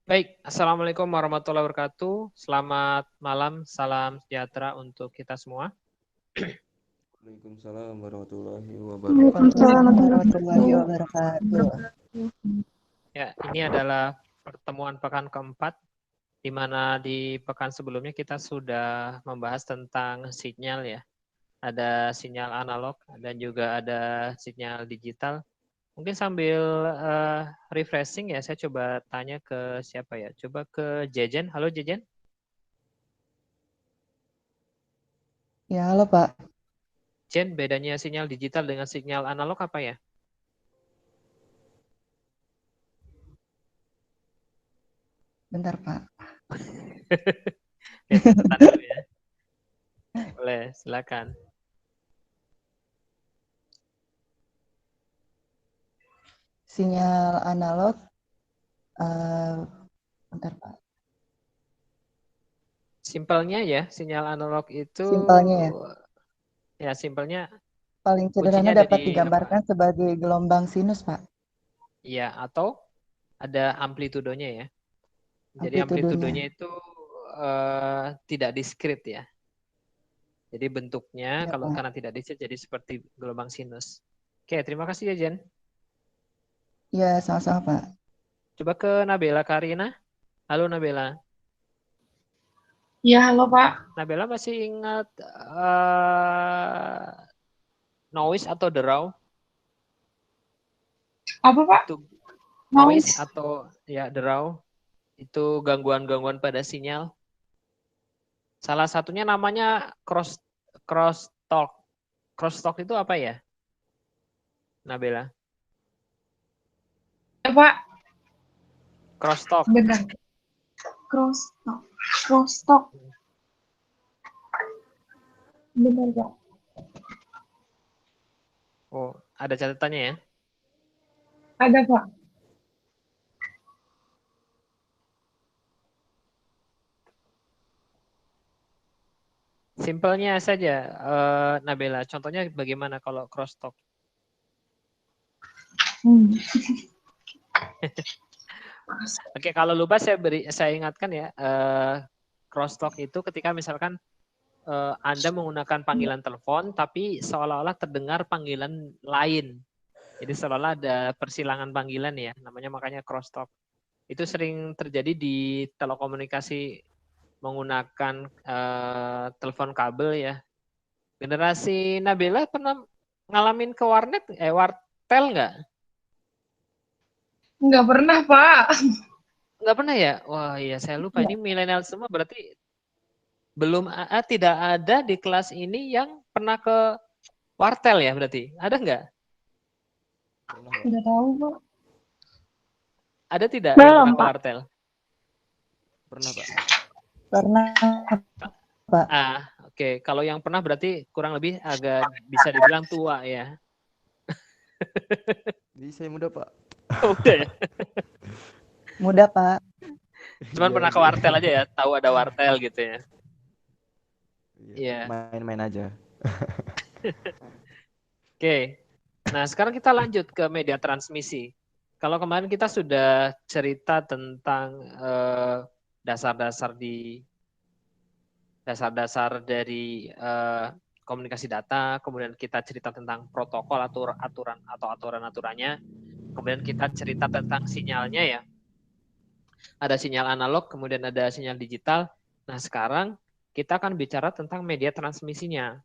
Baik, Assalamualaikum warahmatullahi wabarakatuh. Selamat malam, salam sejahtera untuk kita semua. Waalaikumsalam warahmatullahi wabarakatuh. Waalaikumsalam warahmatullahi wabarakatuh. Ya, ini adalah pertemuan pekan keempat, di mana di pekan sebelumnya kita sudah membahas tentang sinyal ya. Ada sinyal analog dan juga ada sinyal digital. Mungkin sambil refreshing ya, saya coba tanya ke siapa ya? Coba ke Jejen. Halo Jejen. Ya, halo Pak. Jen, bedanya sinyal digital dengan sinyal analog apa ya? Bentar Pak. Ya, catatan dulu ya. Boleh, silakan. Sinyal analog, bentar Pak. Simpelnya ya, sinyal analog itu Simpelnya ya. simpelnya Paling kuncinya sederhana ada dapat di apa? digambarkan sebagai gelombang sinus Pak. Ya, atau ada amplitudonya ya. Jadi Amplitudonya. amplitudonya itu tidak diskrit ya. Jadi bentuknya Ya kalau Pak. karena tidak diskrit jadi seperti gelombang sinus. Oke, terima kasih ya Jen. Ya, sama-sama Pak. Coba ke Nabela Karina. Halo Nabela. Ya, halo Pak. Nabela masih ingat noise atau derau? Apa Pak? Itu noise Noise. atau ya derau itu gangguan-gangguan pada sinyal. Salah satunya namanya crosstalk. Crosstalk itu apa ya, Nabela? Ya Pak, Crosstalk. benar. Crosstalk. Crosstalk. Benar Pak. Oh, ada catatannya ya? Ada Pak. Simpelnya saja, Nabela. Contohnya bagaimana kalau crosstalk? Oke, kalau lupa saya ingatkan ya. Crosstalk itu ketika misalkan Anda menggunakan panggilan telepon, tapi seolah-olah terdengar panggilan lain. Jadi seolah-olah ada persilangan panggilan ya, namanya makanya crosstalk. Itu sering terjadi di telekomunikasi menggunakan telepon kabel ya. Generasi Nabila pernah ngalamin ke wartel nggak? Nggak pernah Pak. Nggak pernah ya? Wah iya saya lupa, ini milenial semua berarti tidak ada di kelas ini yang pernah ke wartel ya berarti? Ada nggak? Nggak tahu Pak. Ada tidak yang Belum pernah ke Pak. wartel? Pernah, Pak. Pernah Pak. Oke. Kalau yang pernah berarti kurang lebih agak bisa dibilang tua ya. Jadi saya muda, Pak. Udah ya. Mudah Pak. Cuman Iya, pernah ke oke. wartel aja ya, tahu ada wartel gitu ya. Iya, Iya. main-main aja. Oke. Nah, sekarang kita lanjut ke media transmisi. Kalau kemarin kita sudah cerita tentang dasar-dasar dari komunikasi data, kemudian kita cerita tentang protokol aturan atau aturan-aturannya, kemudian kita cerita tentang sinyalnya ya. Ada sinyal analog, kemudian ada sinyal digital. Nah, sekarang kita akan bicara tentang media transmisinya.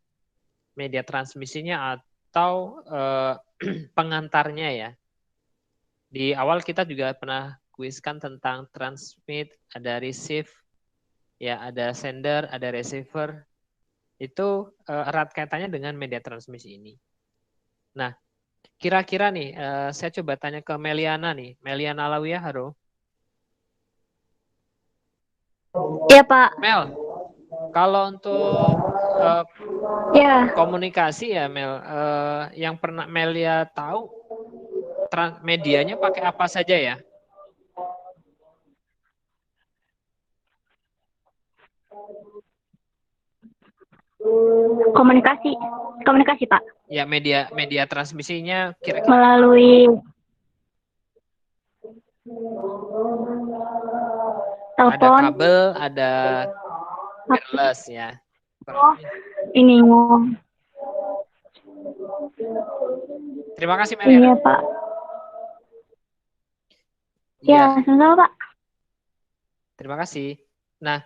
Media transmisinya atau pengantarnya ya. Di awal kita juga pernah kuiskan tentang transmit, ada receive, ya ada sender, ada receiver. Itu erat kaitannya dengan media transmisi ini. Nah, kira-kira nih, saya coba tanya ke Meliana nih. Meliana Lawiyah, halo. Iya Pak. Mel, kalau untuk Ya. komunikasi ya Mel, yang pernah Melia tahu medianya pakai apa saja ya? Komunikasi, komunikasi Pak. Ya media transmisinya kira-kira Melalui Ada Telepon. kabel, ada wireless ya. Ini. Terima kasih Iya, Meliana. Pak. Iya, Ya, sama-sama, Pak. terima kasih. Nah,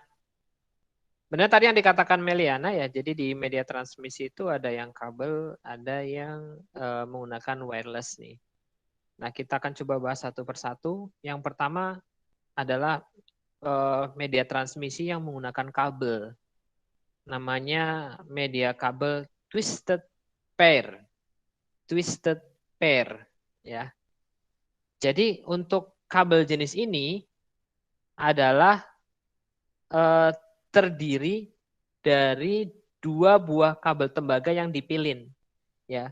benar tadi yang dikatakan Meliana ya, jadi di media transmisi itu ada yang kabel, ada yang menggunakan wireless nih. Nah, kita akan coba bahas satu persatu. Yang pertama adalah media transmisi yang menggunakan kabel. Namanya media kabel twisted pair. Twisted pair ya. Jadi untuk kabel jenis ini adalah terdiri dari dua buah kabel tembaga yang dipilin ya.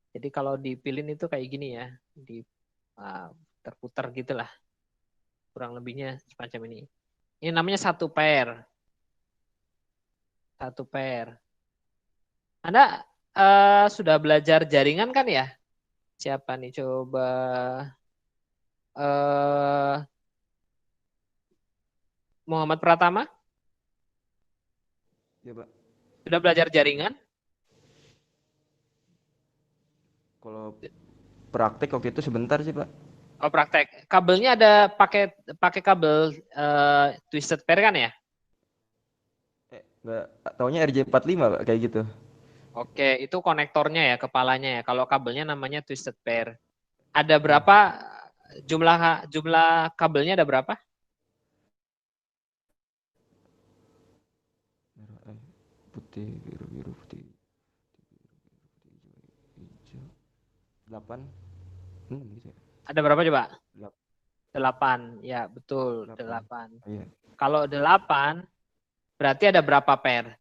Jadi kalau dipilin itu kayak gini ya, terputar gitulah. Kurang lebihnya semacam ini. Ini namanya satu pair. Satu pair. Anda sudah belajar jaringan kan ya? Siapa nih coba Muhammad Pratama? Ya, Pak. Sudah belajar jaringan? Kalau praktek waktu itu sebentar sih, Pak. Oh, praktek. Kabelnya ada pakai kabel twisted pair kan ya? Enggak, taunya RJ45, Pak, kayak gitu. Oke, itu konektornya ya, kepalanya ya. Kalau kabelnya namanya twisted pair. Ada berapa jumlah kabelnya ada berapa? Putih, biru, putih. 8. Gitu ya. Ada berapa coba? 8. 8. Ya, betul, 8. Iya. Kalau 8, berarti ada berapa pair?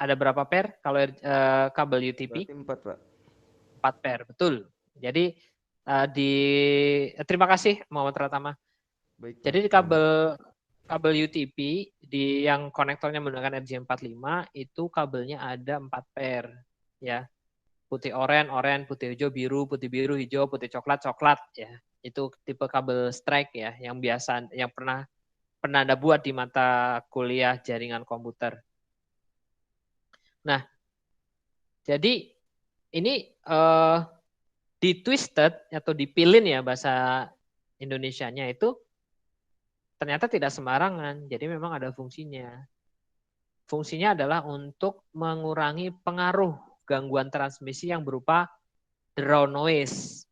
Ada berapa pair kalau kabel UTP? Berarti 4, Pak. 4 pair, betul. Jadi terima kasih Muhammad Pratama. Baik, Pak. Jadi di kabel UTP di yang konektornya menggunakan RJ45 itu kabelnya ada 4 pair ya. Putih oranye, putih hijau, biru, putih biru, hijau, putih coklat, coklat ya. Itu tipe kabel strike ya yang biasa yang pernah Anda buat di mata kuliah jaringan komputer. Nah, jadi ini di twisted atau dipilin ya bahasa Indonesianya itu ternyata tidak sembarangan. Jadi memang ada fungsinya. Fungsinya adalah untuk mengurangi pengaruh gangguan transmisi yang berupa draw noise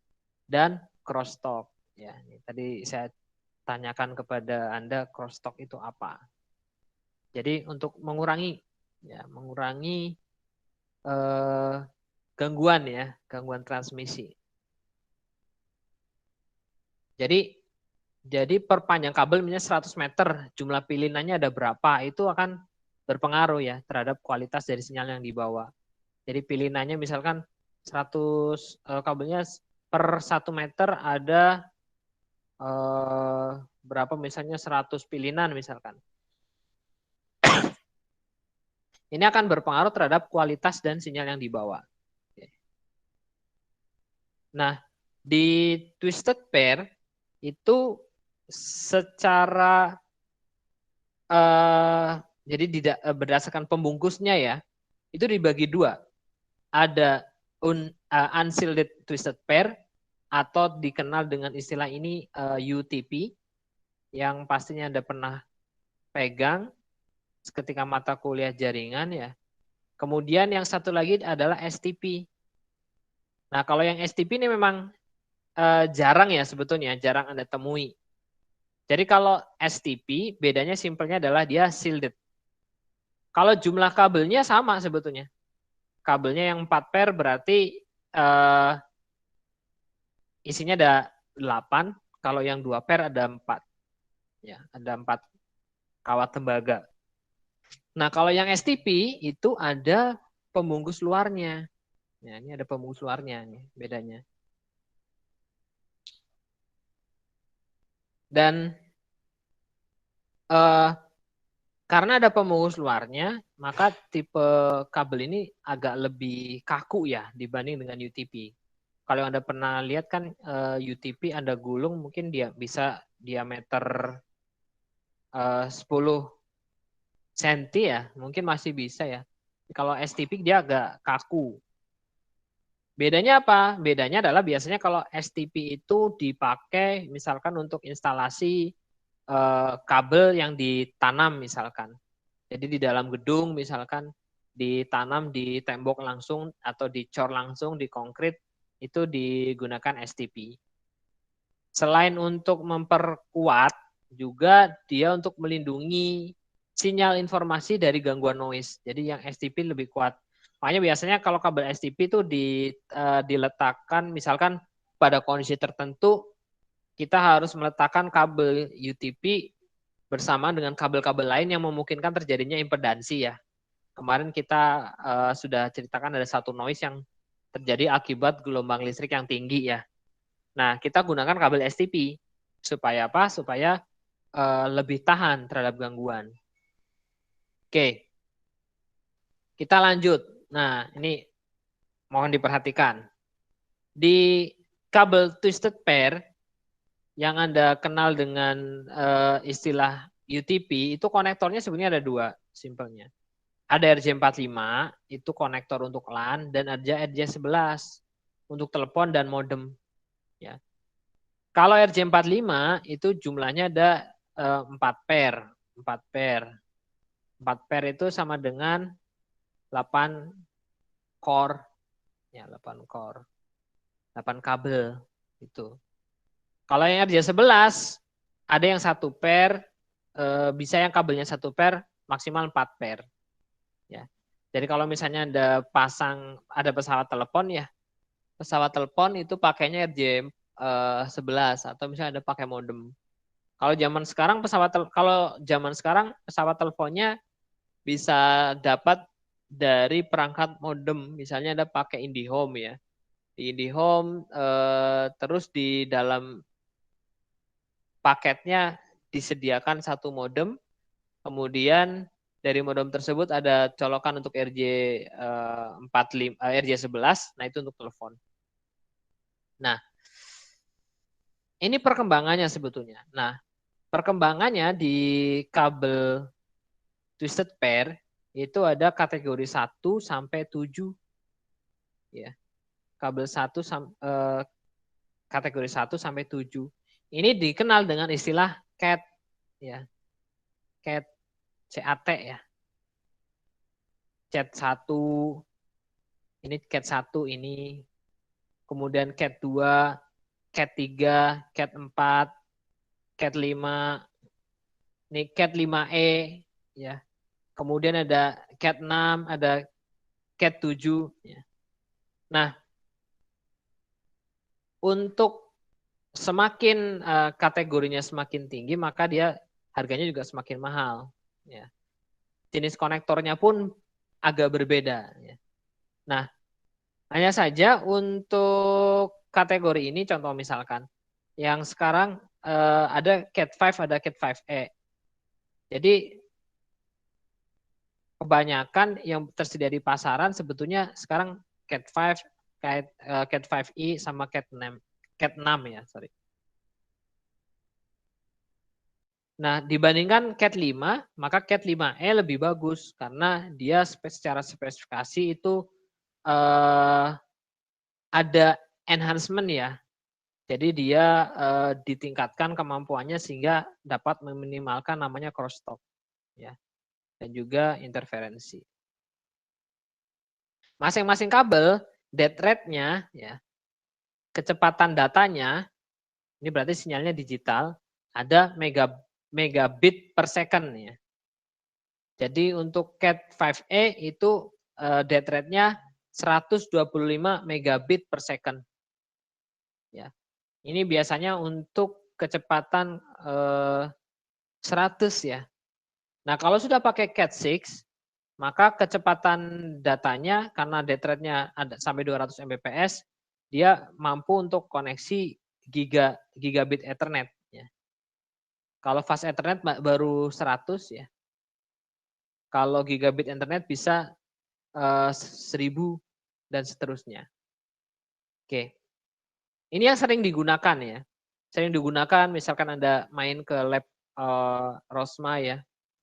dan crosstalk. Ya, ini tadi saya tanyakan kepada Anda crosstalk itu apa. Jadi untuk mengurangi gangguan ya, gangguan transmisi. Jadi perpanjang kabel misalnya 100 meter, jumlah pilinannya ada berapa, itu akan berpengaruh ya terhadap kualitas dari sinyal yang dibawa. Jadi pilinannya misalkan 100 kabelnya per 1 meter ada berapa misalnya 100 pilinan misalkan. Ini akan berpengaruh terhadap kualitas dan sinyal yang dibawa. Nah, di twisted pair itu secara jadi berdasarkan pembungkusnya ya, itu dibagi dua. Ada unshielded twisted pair atau dikenal dengan istilah ini UTP yang pastinya Anda pernah pegang ketika mata kuliah jaringan ya. Kemudian yang satu lagi adalah STP. Nah, kalau yang STP ini memang jarang ya sebetulnya, jarang Anda temui. Jadi kalau STP bedanya simpelnya adalah dia shielded. Kalau jumlah kabelnya sama sebetulnya. Kabelnya yang 4 pair berarti isinya ada 8, kalau yang 2 pair ada 4. Ya, ada 4 kawat tembaga. Nah, kalau yang STP itu ada pembungkus luarnya. Nah, ini ada pembungkus luarnya nih, bedanya. Dan karena ada pembungkus luarnya, maka tipe kabel ini agak lebih kaku ya dibanding dengan UTP. kalau Anda pernah lihat kan UTP Anda gulung mungkin dia bisa diameter 10 cm ya, mungkin masih bisa ya. Kalau STP dia agak kaku. Bedanya apa? Bedanya adalah biasanya kalau STP itu dipakai misalkan untuk instalasi kabel yang ditanam misalkan. Jadi di dalam gedung misalkan ditanam di tembok langsung atau dicor langsung di konkrit, itu digunakan STP. Selain untuk memperkuat, juga dia untuk melindungi sinyal informasi dari gangguan noise. Jadi yang STP lebih kuat. Makanya biasanya kalau kabel STP itu diletakkan misalkan pada kondisi tertentu, kita harus meletakkan kabel UTP bersama dengan kabel-kabel lain yang memungkinkan terjadinya impedansi ya. Kemarin kita sudah ceritakan ada satu noise yang terjadi akibat gelombang listrik yang tinggi ya. Nah, kita gunakan kabel STP supaya apa? Supaya lebih tahan terhadap gangguan. Oke, kita lanjut. Nah, ini mohon diperhatikan. Di kabel twisted pair yang Anda kenal dengan istilah UTP, itu konektornya sebenarnya ada dua, simpelnya. Ada RJ45, itu konektor untuk LAN, dan ada RJ11 untuk telepon dan modem. Ya. Kalau RJ45 itu jumlahnya ada 4 pair. 4 pair. 4 pair itu sama dengan 8 core. Ya, 8 core. 8 kabel. Itu. Kalau yang RJ11, ada yang 1 pair, bisa yang kabelnya 1 pair, maksimal 4 pair. Ya. Jadi kalau misalnya ada pesawat telepon ya, pesawat telepon itu pakainya RJ11 atau misalnya ada pakai modem. Kalau zaman sekarang pesawat teleponnya bisa dapat dari perangkat modem, misalnya ada pakai IndiHome ya. Di IndiHome terus di dalam paketnya disediakan satu modem, kemudian dari modem tersebut ada colokan untuk RJ11, nah itu untuk telepon. Nah, ini perkembangannya sebetulnya. Nah, perkembangannya di kabel twisted pair itu ada kategori 1 sampai 7. Ya. Kabel 1 kategori 1 sampai 7. Ini dikenal dengan istilah CAT ya. CAT CAT ya. CAT 1 ini CAT 1 ini. Kemudian CAT 2, CAT 3, CAT 4, CAT 5. Ini CAT 5E ya. Kemudian ada CAT 6, ada CAT 7 ya. Nah, untuk semakin kategorinya semakin tinggi, maka dia harganya juga semakin mahal. Ya. Jenis konektornya pun agak berbeda. Ya. Nah, hanya saja untuk kategori ini, contoh misalkan, yang sekarang ada CAT 5, ada CAT 5E. Jadi, kebanyakan yang tersedia di pasaran sebetulnya sekarang CAT 5, CAT 5E, sama CAT 6 ya, sorry. Nah, dibandingkan CAT 5, maka CAT 5E lebih bagus karena dia secara spesifikasi itu ada enhancement ya. Jadi dia ditingkatkan kemampuannya sehingga dapat meminimalkan namanya crosstalk ya. Dan juga interferensi. Masing-masing kabel data rate-nya ya, kecepatan datanya, ini berarti sinyalnya digital, ada megabit per second ya. Jadi untuk CAT 5E itu data rate-nya 125 megabit per second. Ya. Ini biasanya untuk kecepatan 100 ya. Nah, kalau sudah pakai CAT 6, maka kecepatan datanya karena data rate-nya ada sampai 200 Mbps, dia mampu untuk koneksi gigabit Ethernet ya. Kalau fast Ethernet baru 100 ya. Kalau gigabit Ethernet bisa 1000 dan seterusnya. Oke. Ini yang sering digunakan ya. Sering digunakan misalkan Anda main ke lab Rosma ya,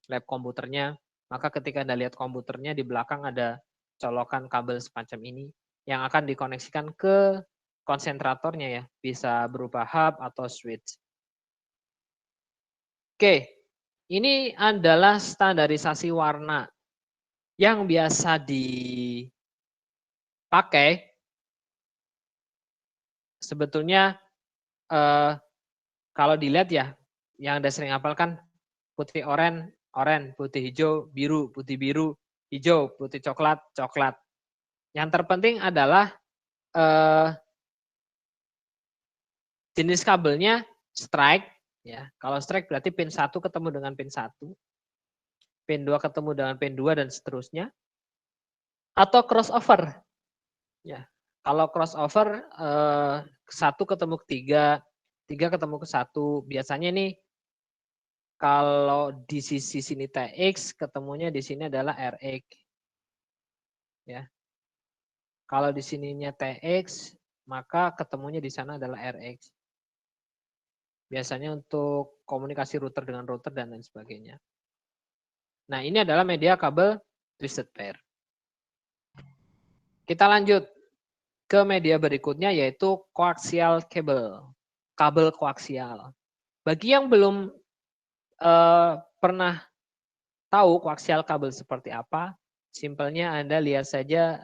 lab komputernya, maka ketika Anda lihat komputernya di belakang ada colokan kabel semacam ini yang akan dikoneksikan ke konsentratornya ya, bisa berupa hub atau switch. Oke, ini adalah standarisasi warna yang biasa dipakai. Sebetulnya kalau dilihat ya, yang Anda sering hafalkan putih oranye, putih hijau, biru, putih biru, hijau, putih coklat, coklat. Yang terpenting adalah jenis kabelnya strike. Ya, kalau strike berarti pin 1 ketemu dengan pin 1, pin 2 ketemu dengan pin 2 dan seterusnya. Atau crossover. Ya, kalau crossover 1 ketemu ke 3, 3 ketemu ke 1, biasanya nih kalau di sisi sini TX, ketemunya di sini adalah RX. Ya. Kalau di sininya TX, maka ketemunya di sana adalah RX. Biasanya untuk komunikasi router dengan router dan lain sebagainya. Nah, ini adalah media kabel twisted pair. Kita lanjut ke media berikutnya yaitu coaxial cable. Kabel koaksial. Bagi yang belum pernah tahu koaksial kabel seperti apa, simpelnya Anda lihat saja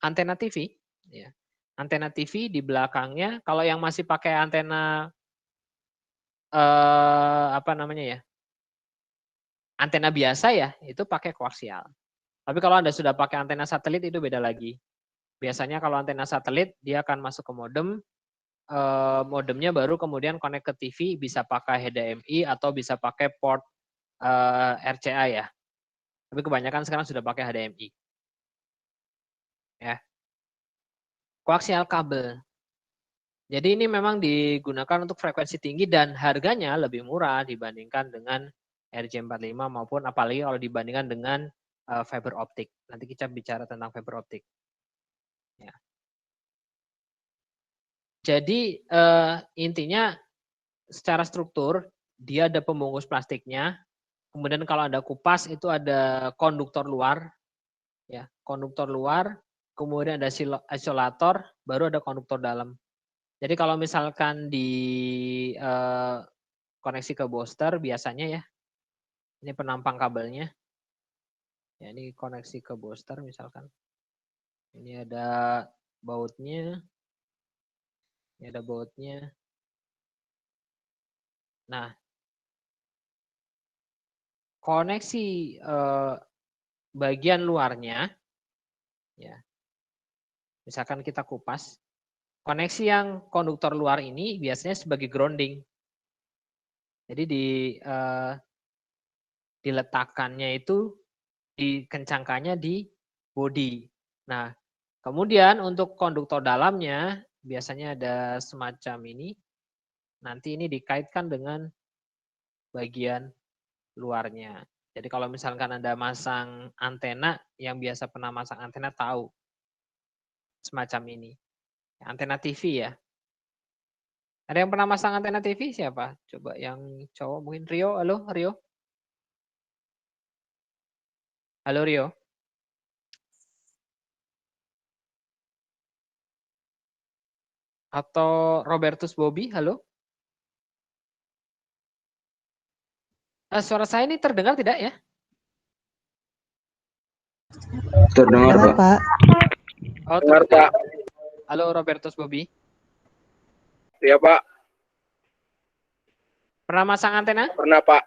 antena TV. Ya. Antena TV di belakangnya, kalau yang masih pakai antena apa namanya ya, antena biasa ya, itu pakai koaksial. Tapi kalau Anda sudah pakai antena satelit itu beda lagi. Biasanya kalau antena satelit dia akan masuk ke modem, modemnya baru kemudian connect ke TV, bisa pakai HDMI atau bisa pakai port RCA ya. Tapi kebanyakan sekarang sudah pakai HDMI. Ya. Koaksial kabel. Jadi ini memang digunakan untuk frekuensi tinggi dan harganya lebih murah dibandingkan dengan RJ45 maupun apalagi kalau dibandingkan dengan fiber optik. Nanti kita bicara tentang fiber optik. Ya. Jadi intinya secara struktur dia ada pembungkus plastiknya. Kemudian kalau ada kupas itu ada konduktor luar, ya konduktor luar. Kemudian ada isolator, baru ada konduktor dalam. Jadi kalau misalkan di koneksi ke booster biasanya ya, ini penampang kabelnya. Ya, ini koneksi ke booster misalkan. Ini ada bautnya. Ini ada bautnya. Nah, koneksi bagian luarnya, ya, misalkan kita kupas, koneksi yang konduktor luar ini biasanya sebagai grounding. Jadi diletakkannya itu, dikencangkannya di body. Nah, kemudian untuk konduktor dalamnya biasanya ada semacam ini. Nanti ini dikaitkan dengan bagian luarnya. Jadi kalau misalkan Anda masang antena, yang biasa pernah masang antena tahu semacam ini. Antena TV ya. Ada yang pernah masang antena TV siapa? Coba yang cowok mungkin Rio. Halo Rio. Halo Rio. Atau Robertus Bobby, halo. Suara saya ini terdengar tidak ya? Terdengar, Pak. Oh, terdengar, Pak. Halo Robertus Bobby. Iya, Pak. Pernah masang antena? Pernah, Pak.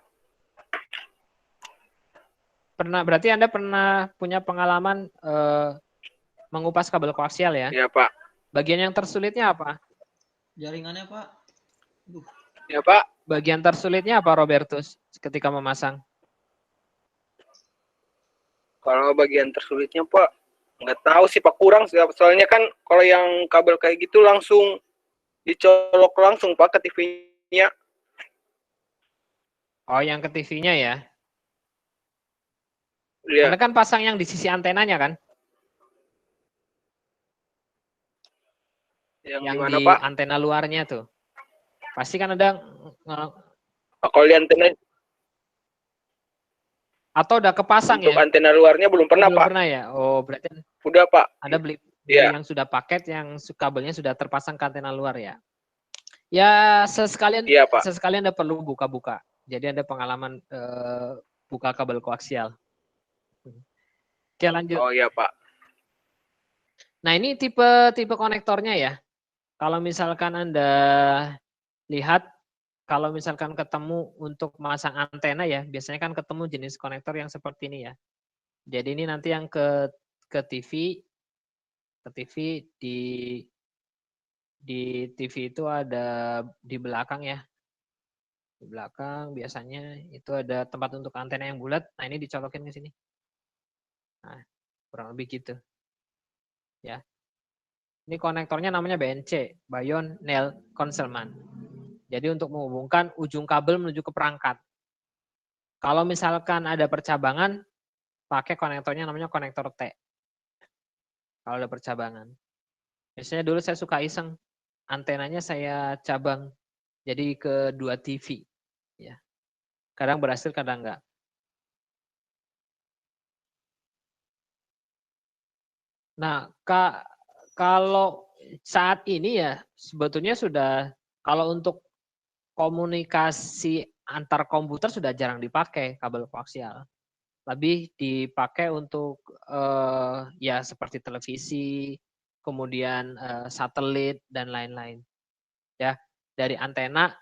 Pernah, berarti Anda pernah punya pengalaman mengupas kabel koaksial ya? Iya, Pak. Bagian yang tersulitnya apa? Jaringannya, Pak. Iya, Pak. Bagian tersulitnya apa Robertus ketika memasang? Kalau bagian tersulitnya, Pak, nggak tahu sih, Pak. Kurang. Soalnya kan kalau yang kabel kayak gitu langsung dicolok langsung, Pak, ke TV-nya. Oh, yang ke TV-nya ya? Iya. Anda kan pasang yang di sisi antenanya kan? Yang yang gimana di Pak? antena luarnya tuh. Pasti kan ada Kalau di antena atau udah kepasang untuk ya? antena luarnya belum pernah Belum Pak. pernah ya? Oh, berarti Udah Pak. Anda beli Iya. yang sudah paket, yang kabelnya sudah terpasang ke antena luar ya? Ya, sesekalian Iya Pak. Anda perlu buka-buka. Jadi ada pengalaman buka kabel koaksial. Oke, lanjut. Oh iya Pak. Nah, ini tipe konektornya ya. Kalau misalkan Anda lihat, kalau misalkan ketemu untuk masang antena ya, biasanya kan ketemu jenis konektor yang seperti ini ya. Jadi ini nanti yang ke TV di TV itu ada di belakang ya. Di belakang biasanya itu ada tempat untuk antena yang bulat. Nah, ini dicolokin ke sini. Nah, kurang lebih gitu. Ya. Ini konektornya namanya BNC, Bayon Nail Concealment. Jadi untuk menghubungkan ujung kabel menuju ke perangkat. Kalau misalkan ada percabangan, pakai konektornya namanya konektor T. Kalau ada percabangan. Biasanya dulu saya suka iseng, antenanya saya cabang jadi ke 2 TV. Ya. Kadang berhasil, kadang enggak. Nah, kalau saat ini ya sebetulnya sudah, kalau untuk komunikasi antar komputer sudah jarang dipakai kabel koaksial. Lebih dipakai untuk ya seperti televisi, kemudian satelit dan lain-lain. Ya, dari antena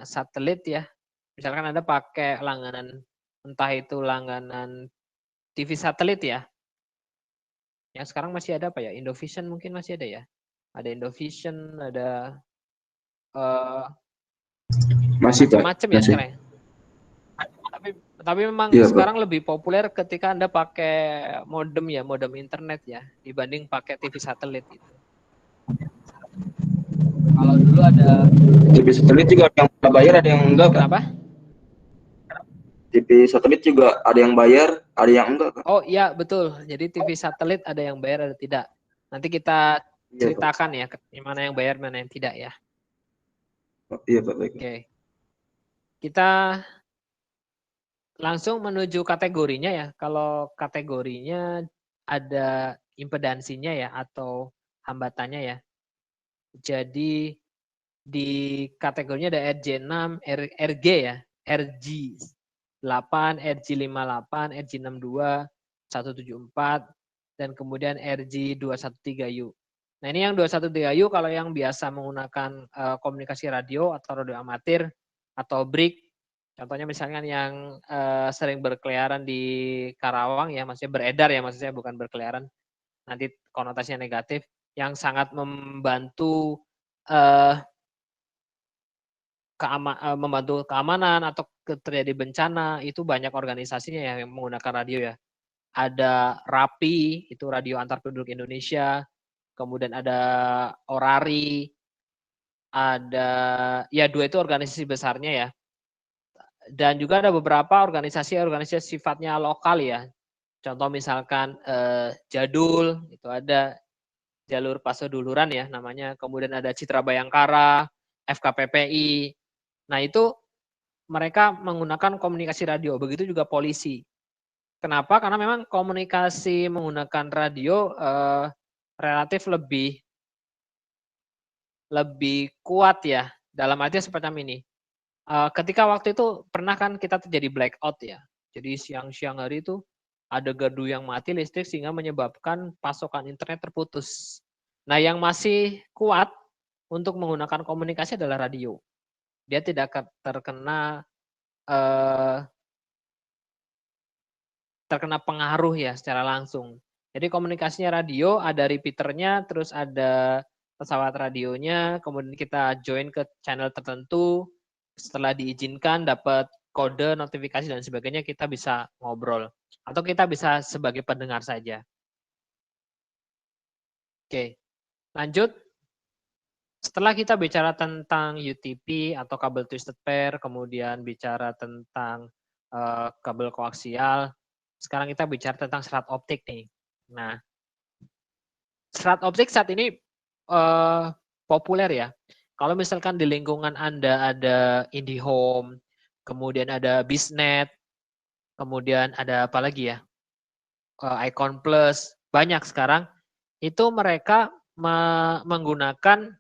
satelit ya. Misalkan Anda pakai langganan, entah itu langganan TV satelit ya. Yang sekarang masih ada apa ya? Indovision mungkin masih ada ya. Ada Indovision, ada Masih Pak, macam-macam ya masih. sekarang. Tapi memang Iya, Pak. sekarang lebih populer ketika Anda pakai modem ya, modem internet ya, dibanding pakai TV satelit gitu. Kalau dulu ada TV satelit juga ada yang bayar, ada yang enggak, Pak. Kenapa? TV satelit juga ada yang bayar, ada yang enggak, Pak. Oh iya betul. Jadi TV satelit ada yang bayar, ada tidak. Nanti kita Iya, ceritakan ya, mana yang bayar, mana yang tidak ya. Pak. Iya, Pak, baik. Oke. Kita langsung menuju kategorinya ya. Kalau kategorinya ada impedansinya ya atau hambatannya ya. Jadi di kategorinya ada RJ6, RG ya, RG8, RG58, RG62, 174, dan kemudian RG213U. Nah ini yang 213U kalau yang biasa menggunakan komunikasi radio atau radio amatir atau BRIC, contohnya misalkan yang sering berkeliaran di Karawang ya, maksudnya beredar ya, maksudnya bukan berkeliaran, nanti konotasinya negatif, yang sangat membantu membantu keamanan atau terjadi bencana, itu banyak organisasinya ya yang menggunakan radio ya. Ada RAPI, itu Radio Antar Penduduk Indonesia, kemudian ada Orari, ada ya 2 itu organisasi besarnya ya. Dan juga ada beberapa organisasi sifatnya lokal ya. Contoh misalkan Jadul, itu ada jalur pasoduluran ya namanya, kemudian ada Citra Bayangkara, FKPPI. Nah itu mereka menggunakan komunikasi radio, begitu juga polisi. Kenapa? Karena memang komunikasi menggunakan radio relatif lebih kuat ya, dalam arti seperti ini. Ketika waktu itu pernah kan kita terjadi blackout ya, jadi siang-siang hari itu ada gardu yang mati listrik sehingga menyebabkan pasokan internet terputus. Nah yang masih kuat untuk menggunakan komunikasi adalah radio. Dia tidak terkena pengaruh ya secara langsung. Jadi komunikasinya radio, ada repeaternya, terus ada pesawat radionya, kemudian kita join ke channel tertentu, setelah diizinkan dapat kode, notifikasi dan sebagainya, kita bisa ngobrol. Atau kita bisa sebagai pendengar saja. Oke, lanjut. Setelah kita bicara tentang UTP atau kabel twisted pair, kemudian bicara tentang kabel koaksial, sekarang kita bicara tentang serat optik nih. Nah, serat optik saat ini populer ya. Kalau misalkan di lingkungan Anda ada IndiHome, kemudian ada Biznet, kemudian ada apa lagi ya? Icon Plus, banyak sekarang. Itu mereka menggunakan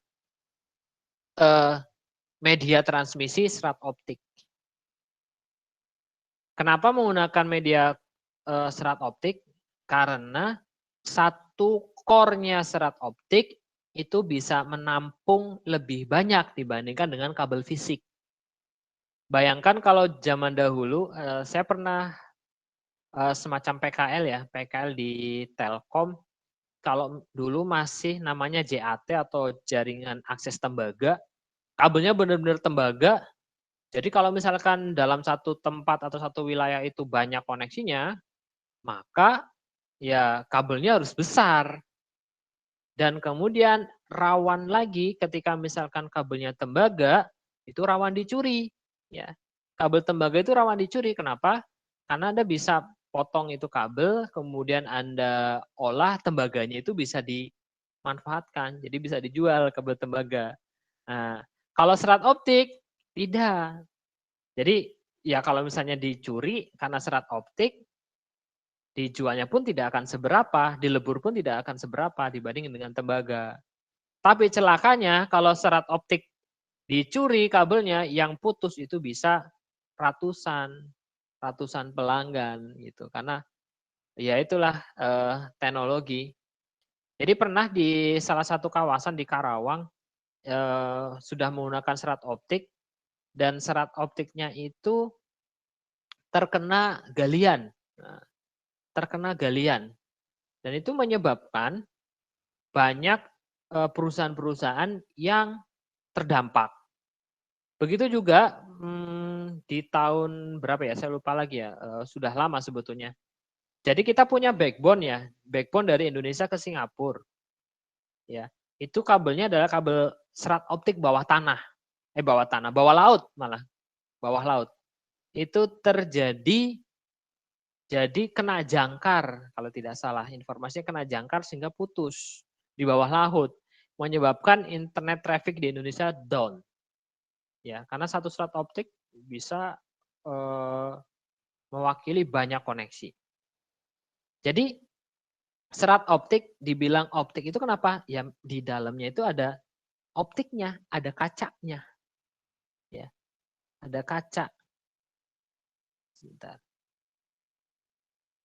media transmisi serat optik. Kenapa menggunakan media serat optik? Karena satu core-nya serat optik itu bisa menampung lebih banyak dibandingkan dengan kabel fisik. Bayangkan kalau zaman dahulu, saya pernah semacam PKL ya, PKL di Telkom. Kalau dulu masih namanya JAT atau jaringan akses tembaga, kabelnya benar-benar tembaga. Jadi kalau misalkan dalam satu tempat atau satu wilayah itu banyak koneksinya, maka ya kabelnya harus besar. Dan kemudian rawan lagi ketika misalkan kabelnya tembaga, itu rawan dicuri. Ya, kabel tembaga itu rawan dicuri. Kenapa? Karena Anda bisa potong itu kabel, kemudian Anda olah tembaganya itu bisa dimanfaatkan. Jadi bisa dijual kabel tembaga. Nah, kalau serat optik, tidak. Jadi ya kalau misalnya dicuri karena serat optik, dijualnya pun tidak akan seberapa, dilebur pun tidak akan seberapa dibanding dengan tembaga. Tapi celakanya kalau serat optik dicuri kabelnya, yang putus itu bisa ratusan pelanggan gitu. Karena ya itulah teknologi. Jadi pernah di salah satu kawasan di Karawang sudah menggunakan serat optik dan serat optiknya itu terkena galian. Nah, terkena galian. Dan itu menyebabkan banyak perusahaan-perusahaan yang terdampak. Begitu juga di tahun berapa ya, saya lupa lagi ya, sudah lama sebetulnya. Jadi kita punya backbone ya, backbone dari Indonesia ke Singapura. Ya, itu kabelnya adalah kabel serat optik bawah tanah. Bawah laut malah. Bawah laut. Itu jadi kena jangkar, kalau tidak salah informasinya kena jangkar sehingga putus di bawah laut, menyebabkan internet traffic di Indonesia down. Ya, karena satu serat optik bisa mewakili banyak koneksi. Jadi serat optik dibilang optik itu kenapa? Ya di dalamnya itu ada optiknya, ada kacanya. Ya, ada kaca. Sebentar.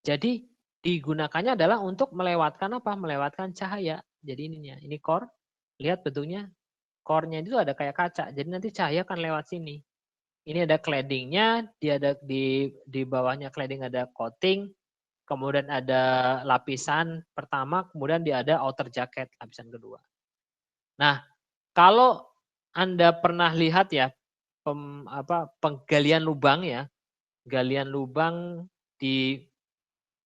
Jadi digunakannya adalah untuk melewatkan apa? Melewatkan cahaya. Jadi ini core. Lihat bentuknya. Core-nya itu ada kayak kaca. Jadi nanti cahaya akan lewat sini. Ini ada cladding-nya, dia ada di bawahnya cladding ada coating, kemudian ada lapisan pertama, kemudian dia ada outer jacket lapisan kedua. Nah, kalau Anda pernah lihat ya penggalian lubang ya, galian lubang di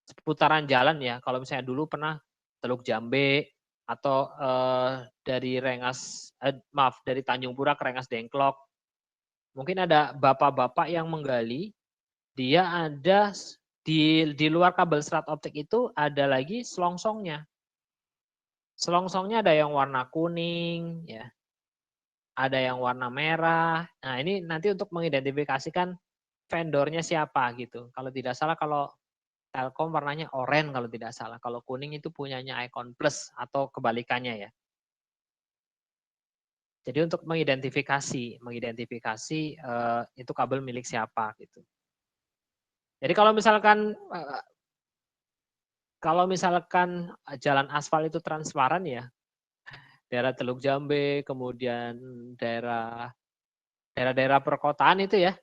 seputaran jalan ya. Kalau misalnya dulu pernah Teluk Jambe atau dari dari Tanjung Pura ke Rengas Dengklok. Mungkin ada bapak-bapak yang menggali, dia ada di luar kabel serat optik itu ada lagi selongsongnya. Selongsongnya ada yang warna kuning ya. Ada yang warna merah. Nah, ini nanti untuk mengidentifikasikan vendornya siapa gitu. Kalau tidak salah kalau Telkom warnanya oranye kalau tidak salah. Kalau kuning itu punyanya Icon Plus atau kebalikannya ya. Jadi untuk mengidentifikasi itu kabel milik siapa gitu. Jadi kalau misalkan jalan aspal itu transparan ya, daerah Teluk Jambe, kemudian daerah-daerah perkotaan itu ya,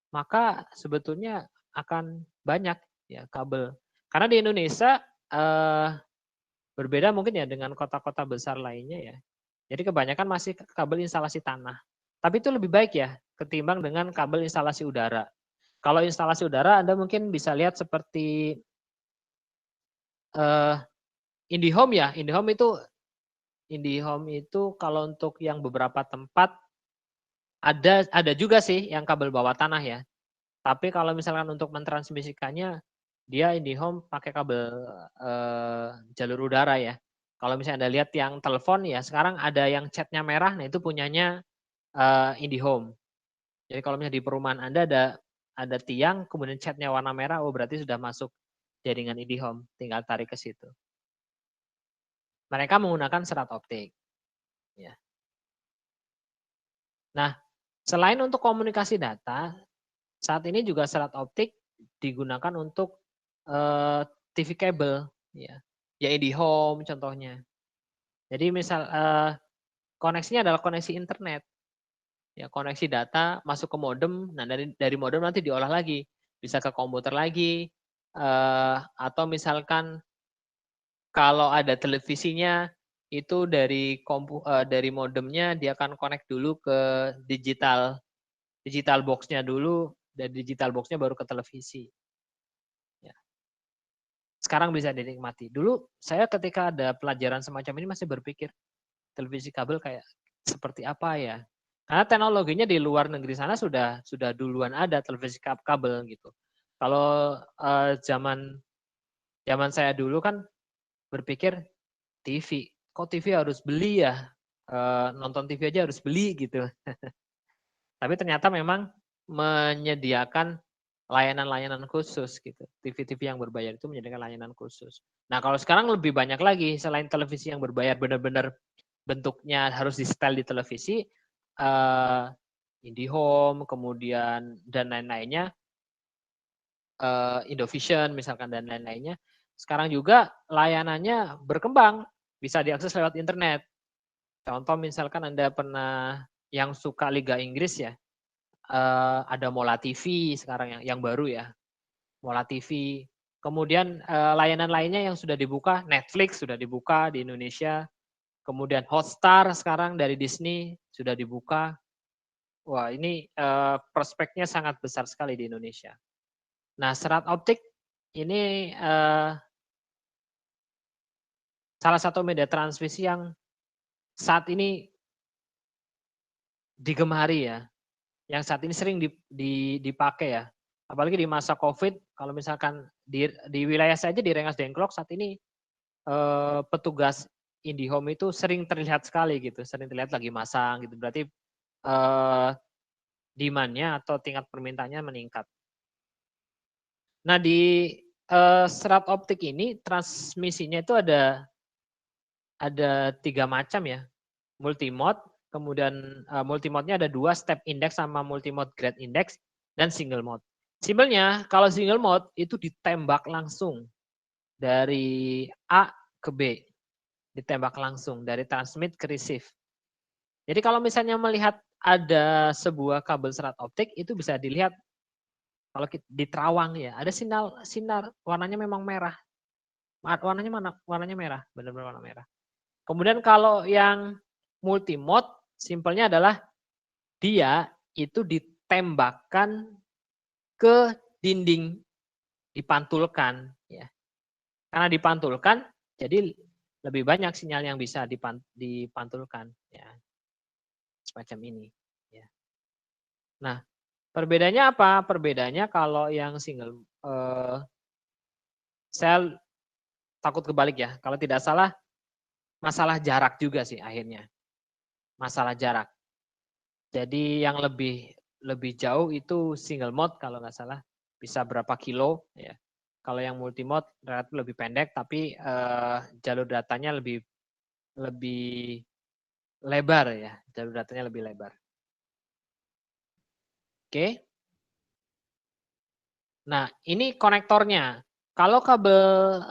maka sebetulnya akan banyak ya kabel. Karena di Indonesia berbeda mungkin ya dengan kota-kota besar lainnya ya. Jadi kebanyakan masih kabel instalasi tanah. Tapi itu lebih baik ya ketimbang dengan kabel instalasi udara. Kalau instalasi udara Anda mungkin bisa lihat seperti IndiHome ya. IndiHome itu kalau untuk yang beberapa tempat ada juga sih yang kabel bawah tanah ya. Tapi kalau misalkan untuk mentransmisikannya dia IndiHome pakai kabel jalur udara ya. Kalau misalnya Anda lihat yang telepon ya sekarang ada yang catnya merah, nah itu punyanya IndiHome. Jadi kalau misalnya di perumahan Anda ada tiang, kemudian catnya warna merah, oh berarti sudah masuk jaringan IndiHome, tinggal tarik ke situ. Mereka menggunakan serat optik. Ya. Nah, selain untuk komunikasi data, saat ini juga serat optik digunakan untuk TV kabel, ya IndiHome contohnya. Jadi misal koneksinya adalah koneksi internet, ya koneksi data masuk ke modem, nah dari modem nanti diolah lagi, bisa ke komputer lagi, atau misalkan kalau ada televisinya itu dari modemnya dia akan connect dulu ke digital box-nya dulu, dari digital box-nya baru ke televisi. Ya. Sekarang bisa dinikmati. Dulu saya ketika ada pelajaran semacam ini masih berpikir televisi kabel kayak seperti apa ya? Karena teknologinya di luar negeri sana sudah duluan ada televisi kabel gitu. Kalau zaman saya dulu kan berpikir TV, kok TV harus beli ya? Nonton TV aja harus beli gitu. Tapi ternyata memang menyediakan layanan-layanan khusus gitu. TV-TV yang berbayar itu menyediakan layanan khusus. Nah kalau sekarang lebih banyak lagi, selain televisi yang berbayar benar-benar bentuknya harus di-setel di televisi, IndiHome, kemudian dan lain-lainnya, Indovision misalkan dan lain-lainnya. Sekarang juga layanannya berkembang, bisa diakses lewat internet. Contoh misalkan Anda pernah yang suka Liga Inggris ya, ada Mola TV sekarang yang baru ya, Mola TV. Kemudian layanan lainnya yang sudah dibuka, Netflix sudah dibuka di Indonesia. Kemudian Hotstar sekarang dari Disney sudah dibuka. Wah ini prospeknya sangat besar sekali di Indonesia. Nah serat optik ini salah satu media transmisi yang saat ini digemari ya, yang saat ini sering dipakai ya. Apalagi di masa COVID, kalau misalkan di wilayah saya aja di Rengas Dengklok saat ini petugas IndiHome itu sering terlihat sekali gitu, sering terlihat lagi masang gitu. Berarti demand-nya atau tingkat permintaannya meningkat. Nah di serat optik ini transmisinya itu ada 3 macam ya, multimode, kemudian multimode-nya ada 2, step index sama multimode grade index, dan single mode. Simpelnya kalau single mode itu ditembak langsung dari A ke B, ditembak langsung dari transmit ke receive. Jadi kalau misalnya melihat ada sebuah kabel serat optik itu bisa dilihat kalau di terawang ya ada sinar warnanya memang merah, warnanya merah, benar-benar warna merah. Kemudian kalau yang multimode, simpelnya adalah dia itu ditembakkan ke dinding, dipantulkan. Ya. Karena dipantulkan, jadi lebih banyak sinyal yang bisa dipantulkan. Ya. Semacam ini. Ya. Nah, perbedaannya apa? Perbedaannya kalau yang single, saya takut kebalik ya. Kalau tidak salah, masalah jarak juga sih akhirnya. Masalah jarak. Jadi yang lebih jauh itu single mode kalau nggak salah bisa berapa kilo ya. Kalau yang multimode relatif lebih pendek tapi jalur datanya lebih lebar ya, jalur datanya lebih lebar. Oke. Nah, ini konektornya. Kalau kabel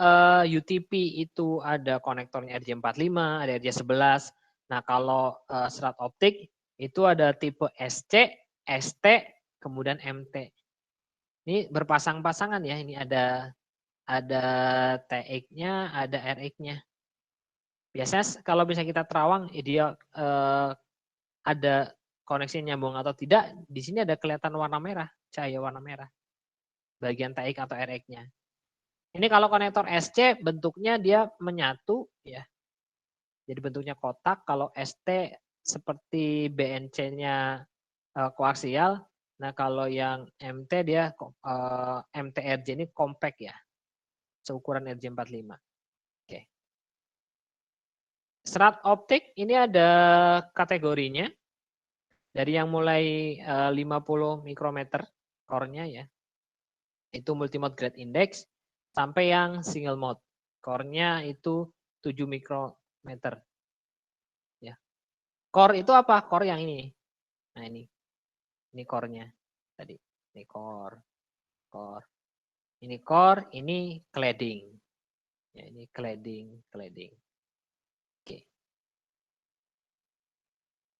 UTP itu ada konektornya RJ45, ada RJ11. Nah, kalau serat optik itu ada tipe SC, ST, kemudian MT. Ini berpasang-pasangan ya. Ini ada TX-nya, ada RX-nya. Biasanya kalau bisa kita terawang, dia ada koneksi nyambung atau tidak. Di sini ada kelihatan warna merah, cahaya warna merah. Bagian TX atau RX-nya. Ini kalau konektor SC bentuknya dia menyatu ya. Jadi bentuknya kotak. Kalau ST seperti BNC-nya koaksial. Nah kalau yang MT dia MTRJ ini compact ya. Seukuran RJ45. Oke. Serat optik ini ada kategorinya. Dari yang mulai 50 mikrometer core-nya ya. Itu multimode grade index sampai yang single mode. Core-nya itu 7 mikrometer. Ya. Core itu apa? Core yang ini. Nah, ini. Ini core-nya tadi. Ini core. Ini core, ini cladding. Ya, ini cladding. Oke.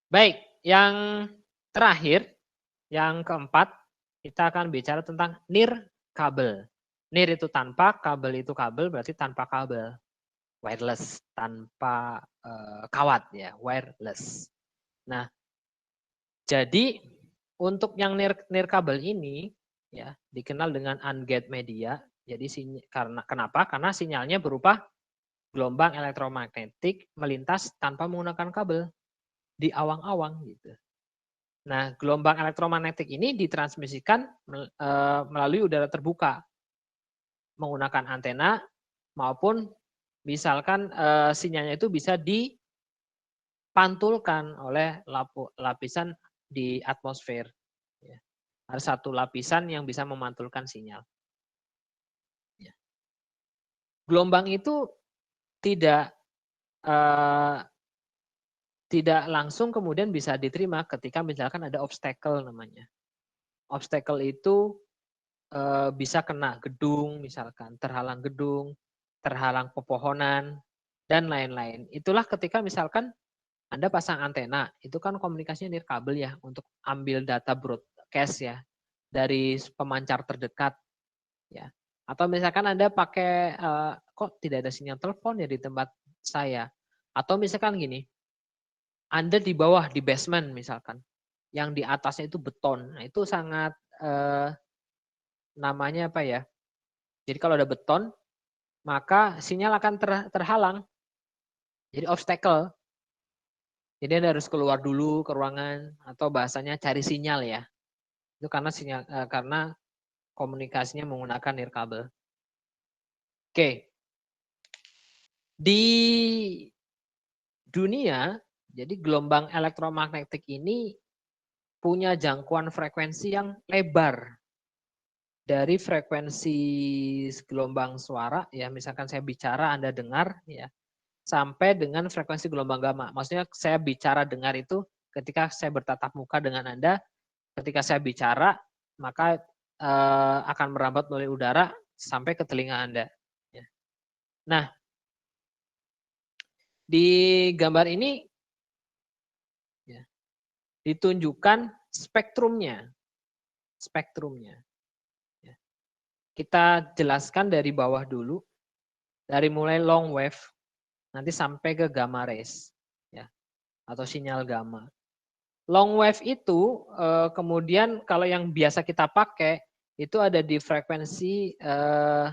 Baik, yang terakhir, yang keempat, kita akan bicara tentang near kabel. Near itu tanpa, kabel itu kabel, berarti tanpa kabel. Wireless, tanpa kawat ya, wireless. Nah, jadi untuk yang near kabel ini ya dikenal dengan ungated media. Jadi kenapa? Karena sinyalnya berupa gelombang elektromagnetik melintas tanpa menggunakan kabel di awang-awang gitu. Nah, gelombang elektromagnetik ini ditransmisikan melalui udara terbuka menggunakan antena maupun misalkan sinyalnya itu bisa dipantulkan oleh lapisan di atmosfer. Ya. Ada satu lapisan yang bisa memantulkan sinyal. Ya. Gelombang itu tidak langsung kemudian bisa diterima ketika misalkan ada obstacle namanya. Obstacle itu bisa kena gedung misalkan, terhalang gedung, terhalang pepohonan, dan lain-lain. Itulah ketika misalkan Anda pasang antena, itu kan komunikasinya nirkabel ya, untuk ambil data broadcast ya, dari pemancar terdekat. Ya. Atau misalkan Anda pakai, kok tidak ada sinyal telepon ya di tempat saya. Atau misalkan gini, Anda di bawah, di basement misalkan, yang di atasnya itu beton. Nah, itu sangat, namanya apa ya, jadi kalau ada beton, maka sinyal akan terhalang. Jadi obstacle. Jadi Anda harus keluar dulu ke ruangan, atau bahasanya cari sinyal ya. Itu karena karena komunikasinya menggunakan nirkabel. Oke. Di dunia, jadi gelombang elektromagnetik ini punya jangkauan frekuensi yang lebar. Dari frekuensi gelombang suara, ya misalkan saya bicara Anda dengar, ya, sampai dengan frekuensi gelombang gamma. Maksudnya saya bicara dengar itu ketika saya bertatap muka dengan Anda, ketika saya bicara, maka akan merambat melalui udara sampai ke telinga Anda. Nah, di gambar ini ya, ditunjukkan spektrumnya. Ya. Kita jelaskan dari bawah dulu, dari mulai long wave, nanti sampai ke gamma rays, ya, atau sinyal gamma. Long wave itu kemudian kalau yang biasa kita pakai itu ada di frekuensi 10⁻⁷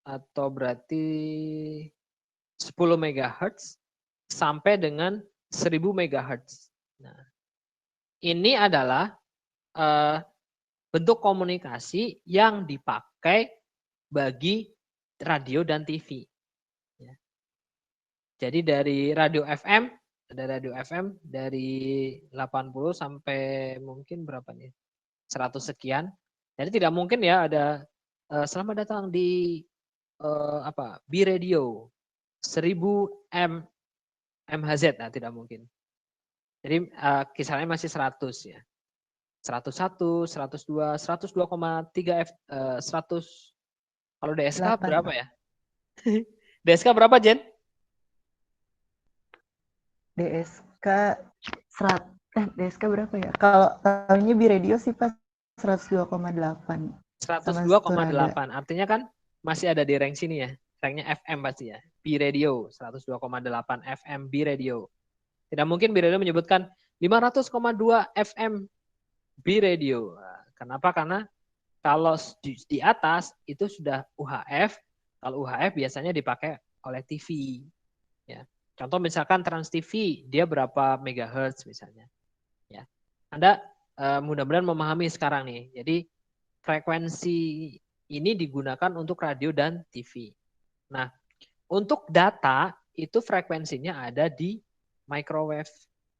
atau berarti 10 MHz sampai dengan 1000 MHz. Nah, ini adalah bentuk komunikasi yang dipakai bagi radio dan TV. Jadi dari radio FM, ada radio FM dari 80 sampai mungkin berapa nih? 100 sekian. Jadi tidak mungkin ya ada selamat datang di B-Radio 1000 MHz, nah tidak mungkin. Jadi kisarannya masih 100 ya. 101, 102, 102,3 100. Kalau DSK 8. Berapa ya? DSK berapa, Jen? DSK berapa ya? Kalau tahunya B-Radio sih Pak 102,8. 102,8. Artinya kan masih ada di rank sini ya. Ranknya FM pasti ya. B-Radio 102,8 FM B-Radio. Tidak mungkin B-Radio menyebutkan 500,2 FM B-Radio. Kenapa? Karena kalau di atas itu sudah UHF. Kalau UHF biasanya dipakai oleh TV. Ya. Contoh misalkan Trans TV, dia berapa megahertz misalnya. Ya. Anda mudah-mudahan memahami sekarang nih. Jadi frekuensi ini digunakan untuk radio dan TV. Nah, untuk data itu frekuensinya ada di microwave,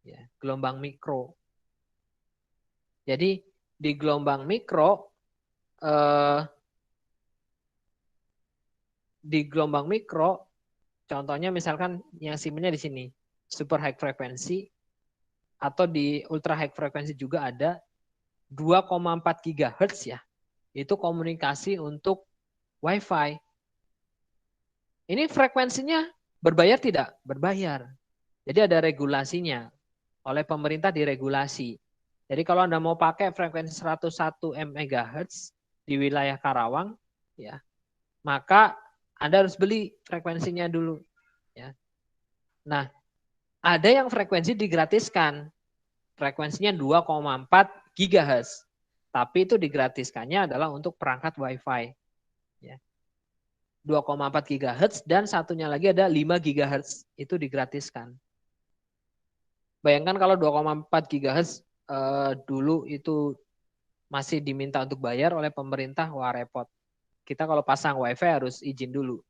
ya, gelombang mikro. Jadi di gelombang mikro, contohnya misalkan yang simbolnya di sini, super high frequency, atau di ultra high frequency juga ada 2,4 GHz ya. Itu komunikasi untuk Wi-Fi. Ini frekuensinya berbayar tidak? Berbayar. Jadi ada regulasinya. Oleh pemerintah diregulasi. Jadi kalau Anda mau pakai frekuensi 101 MHz di wilayah Karawang, ya, maka Anda harus beli frekuensinya dulu. Ya. Nah, ada yang frekuensi digratiskan. Frekuensinya 2,4 GHz. Tapi itu digratiskannya adalah untuk perangkat Wi-Fi. Ya. 2,4 GHz dan satunya lagi ada 5 GHz. Itu digratiskan. Bayangkan kalau 2,4 GHz dulu itu masih diminta untuk bayar oleh pemerintah, wah repot. Kita kalau pasang Wi-Fi harus izin dulu.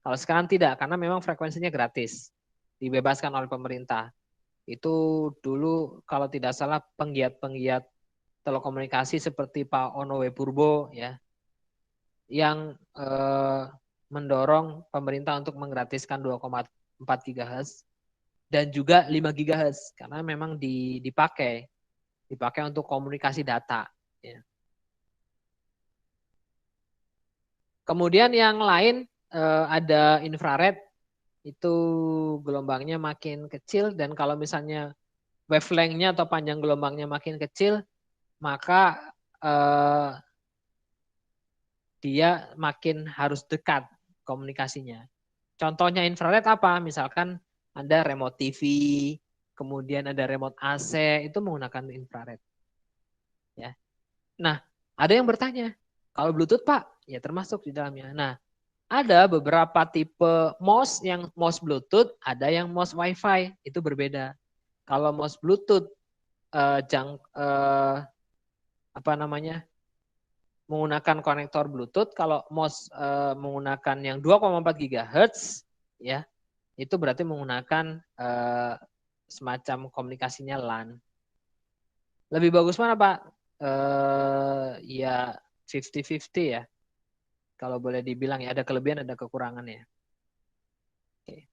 Kalau sekarang tidak, karena memang frekuensinya gratis. Dibebaskan oleh pemerintah. Itu dulu kalau tidak salah penggiat-penggiat telekomunikasi seperti Pak Ono W. Purbo ya, yang mendorong pemerintah untuk menggratiskan 2,4 GHz dan juga 5 GHz karena memang dipakai untuk komunikasi data. Ya. Kemudian yang lain ada infrared, itu gelombangnya makin kecil dan kalau misalnya wavelength-nya atau panjang gelombangnya makin kecil, maka dia makin harus dekat komunikasinya. Contohnya infrared apa? Misalkan ada remote TV, kemudian ada remote AC, itu menggunakan infrared. Ya. Nah, ada yang bertanya, kalau Bluetooth Pak, ya termasuk di dalamnya. Nah, ada beberapa tipe MOS yang MOS Bluetooth, ada yang MOS Wi-Fi, itu berbeda. Kalau MOS Bluetooth menggunakan konektor Bluetooth, kalau MOS menggunakan yang 2,4 GHz, ya, itu berarti menggunakan semacam komunikasinya LAN. Lebih bagus mana Pak? Ya 50-50 ya. Kalau boleh dibilang ya, ada kelebihan ada kekurangan ya. Oke.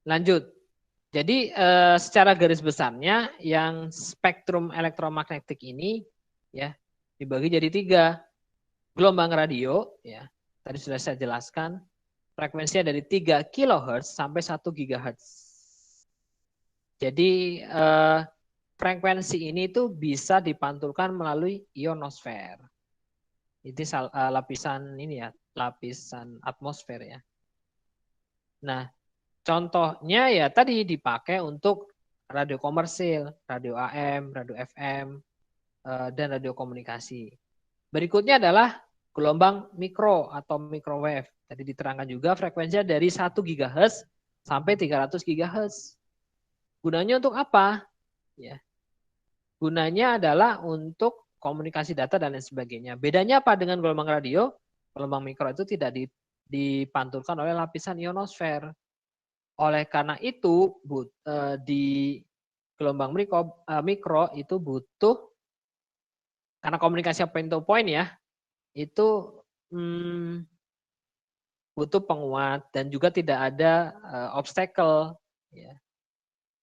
Lanjut. Jadi secara garis besarnya yang spektrum elektromagnetik ini ya dibagi jadi 3. Gelombang radio ya, tadi sudah saya jelaskan, frekuensinya dari 3 kHz sampai 1 GHz. Jadi frekuensi ini tuh bisa dipantulkan melalui ionosfer. Itu lapisan ini ya, lapisan atmosfer ya. Nah, contohnya ya tadi dipakai untuk radio komersil, radio AM, radio FM, dan radio komunikasi. Berikutnya adalah gelombang mikro atau microwave. Tadi diterangkan juga frekuensinya dari 1 GHz sampai 300 GHz. Gunanya untuk apa? Ya. Gunanya adalah untuk komunikasi data dan lain sebagainya. Bedanya apa dengan gelombang radio? Gelombang mikro itu tidak dipantulkan oleh lapisan ionosfer. Oleh karena itu, di gelombang mikro itu butuh, karena komunikasi point to point ya, itu butuh penguat dan juga tidak ada obstacle. Ya.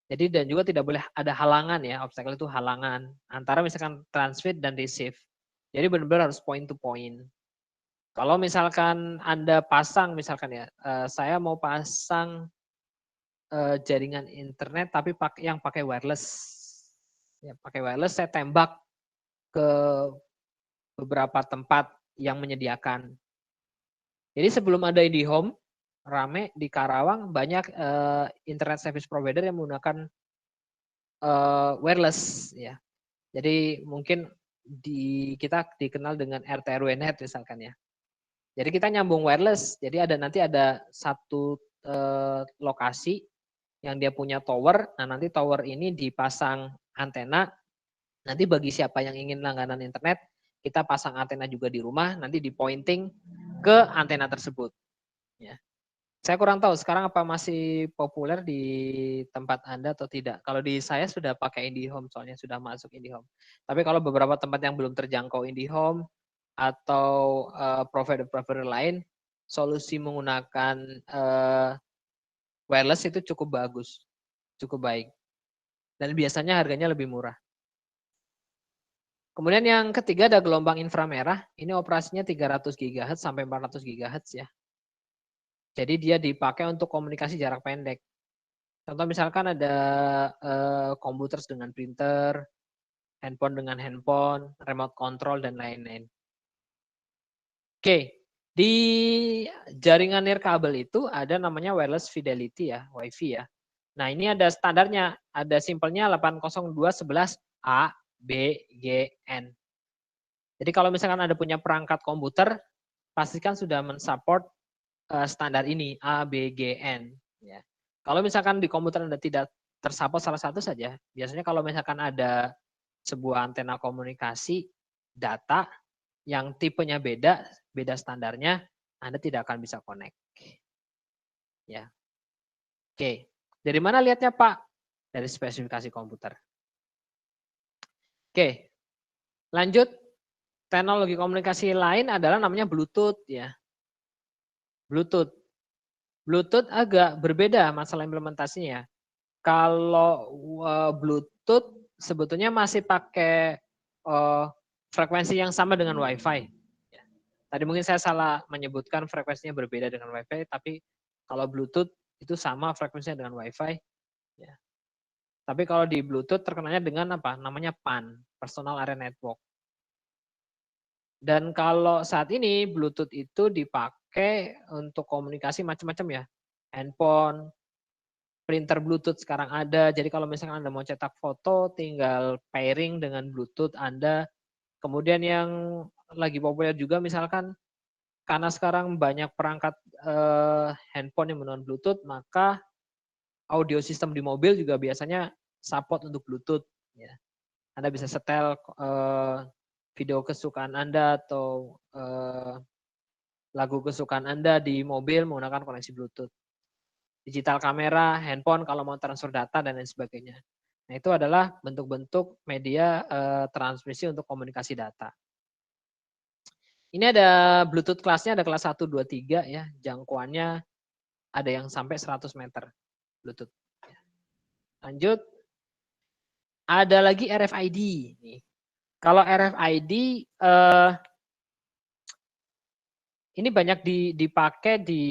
Jadi dan juga tidak boleh ada halangan ya, obstacle itu halangan antara misalkan transmit dan receive. Jadi benar-benar harus point to point. Kalau misalkan Anda pasang misalkan ya, saya mau pasang jaringan internet tapi yang pakai wireless. Ya, pakai wireless saya tembak ke beberapa tempat yang menyediakan. Jadi sebelum ada IndiHome, rame di Karawang banyak internet service provider yang menggunakan wireless ya. Jadi mungkin kita dikenal dengan RT/RW-net misalkan ya. Jadi kita nyambung wireless. Jadi nanti ada satu lokasi yang dia punya tower. Nah, nanti tower ini dipasang antena Nanti bagi siapa yang ingin langganan internet, kita pasang antena juga di rumah, nanti di pointing ke antena tersebut. Ya. Saya kurang tahu sekarang apa masih populer di tempat Anda atau tidak. Kalau di saya sudah pakai IndiHome, soalnya sudah masuk IndiHome. Tapi kalau beberapa tempat yang belum terjangkau IndiHome atau provider-provider lain, solusi menggunakan wireless itu cukup bagus, cukup baik. Dan biasanya harganya lebih murah. Kemudian yang ketiga ada gelombang inframerah. Ini operasinya 300 GHz sampai 400 GHz ya. Jadi dia dipakai untuk komunikasi jarak pendek. Contoh misalkan ada komputer dengan printer, handphone dengan handphone, remote control, dan lain-lain. Oke, di jaringan nirkabel itu ada namanya wireless fidelity ya, WiFi ya. Nah ini ada standarnya, ada simpelnya 802.11a. B, G, N. Jadi kalau misalkan ada punya perangkat komputer, pastikan sudah mensupport standar ini, A, B, G, N. Ya. Kalau misalkan di komputer Anda tidak tersupport salah satu saja, biasanya kalau misalkan ada sebuah antena komunikasi data yang tipenya beda standarnya, Anda tidak akan bisa connect. Ya. Oke, dari mana lihatnya Pak? Dari spesifikasi komputer. Oke, lanjut. Teknologi komunikasi lain adalah namanya Bluetooth ya. Bluetooth. Bluetooth agak berbeda masalah implementasinya. Kalau Bluetooth sebetulnya masih pakai frekuensi yang sama dengan Wi-Fi. Tadi mungkin saya salah menyebutkan frekuensinya berbeda dengan Wi-Fi, tapi kalau Bluetooth itu sama frekuensinya dengan Wi-Fi. Ya. Tapi kalau di Bluetooth terkenalnya dengan apa? Namanya PAN, Personal Area Network. Dan kalau saat ini Bluetooth itu dipakai untuk komunikasi macam-macam ya. Handphone, printer Bluetooth sekarang ada. Jadi kalau misalkan Anda mau cetak foto, tinggal pairing dengan Bluetooth Anda. Kemudian yang lagi populer juga misalkan, karena sekarang banyak perangkat handphone yang menggunakan Bluetooth, maka audio system di mobil juga biasanya support untuk Bluetooth. Ya. Anda bisa setel video kesukaan Anda atau lagu kesukaan Anda di mobil menggunakan koneksi Bluetooth. Digital kamera, handphone kalau mau transfer data dan lain sebagainya. Nah itu adalah bentuk-bentuk media transmisi untuk komunikasi data. Ini ada Bluetooth kelasnya, ada kelas 1, 2, 3 ya. Jangkauannya ada yang sampai 100 meter Bluetooth. Lanjut. Ada lagi RFID. Nih. Kalau RFID ini banyak dipakai di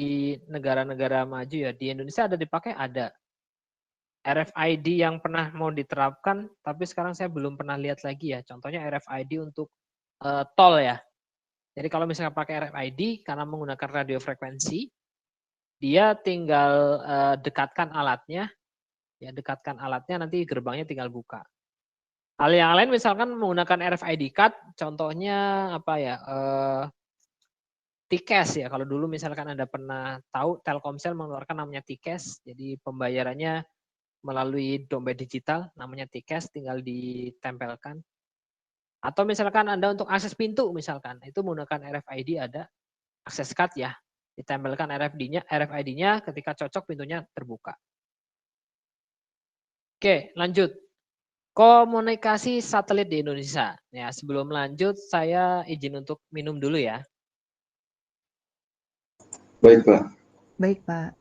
negara-negara maju ya. Di Indonesia ada dipakai, ada. RFID yang pernah mau diterapkan, tapi sekarang saya belum pernah lihat lagi ya. Contohnya RFID untuk tol ya. Jadi kalau misalnya pakai RFID karena menggunakan radio frekuensi, dia tinggal dekatkan alatnya, ya dekatkan alatnya nanti gerbangnya tinggal buka. Hal yang lain misalkan menggunakan RFID card, contohnya apa ya? T-Cash ya. Kalau dulu misalkan Anda pernah tahu Telkomsel mengeluarkan namanya T-Cash, jadi pembayarannya melalui dompet digital, namanya T-Cash, tinggal ditempelkan. Atau misalkan Anda untuk akses pintu misalkan, itu menggunakan RFID ada akses card ya, ditempelkan RFID-nya ketika cocok pintunya terbuka. Oke, lanjut. Komunikasi satelit di Indonesia. Ya, sebelum lanjut saya izin untuk minum dulu ya. Baik, Pak. Baik, Pak.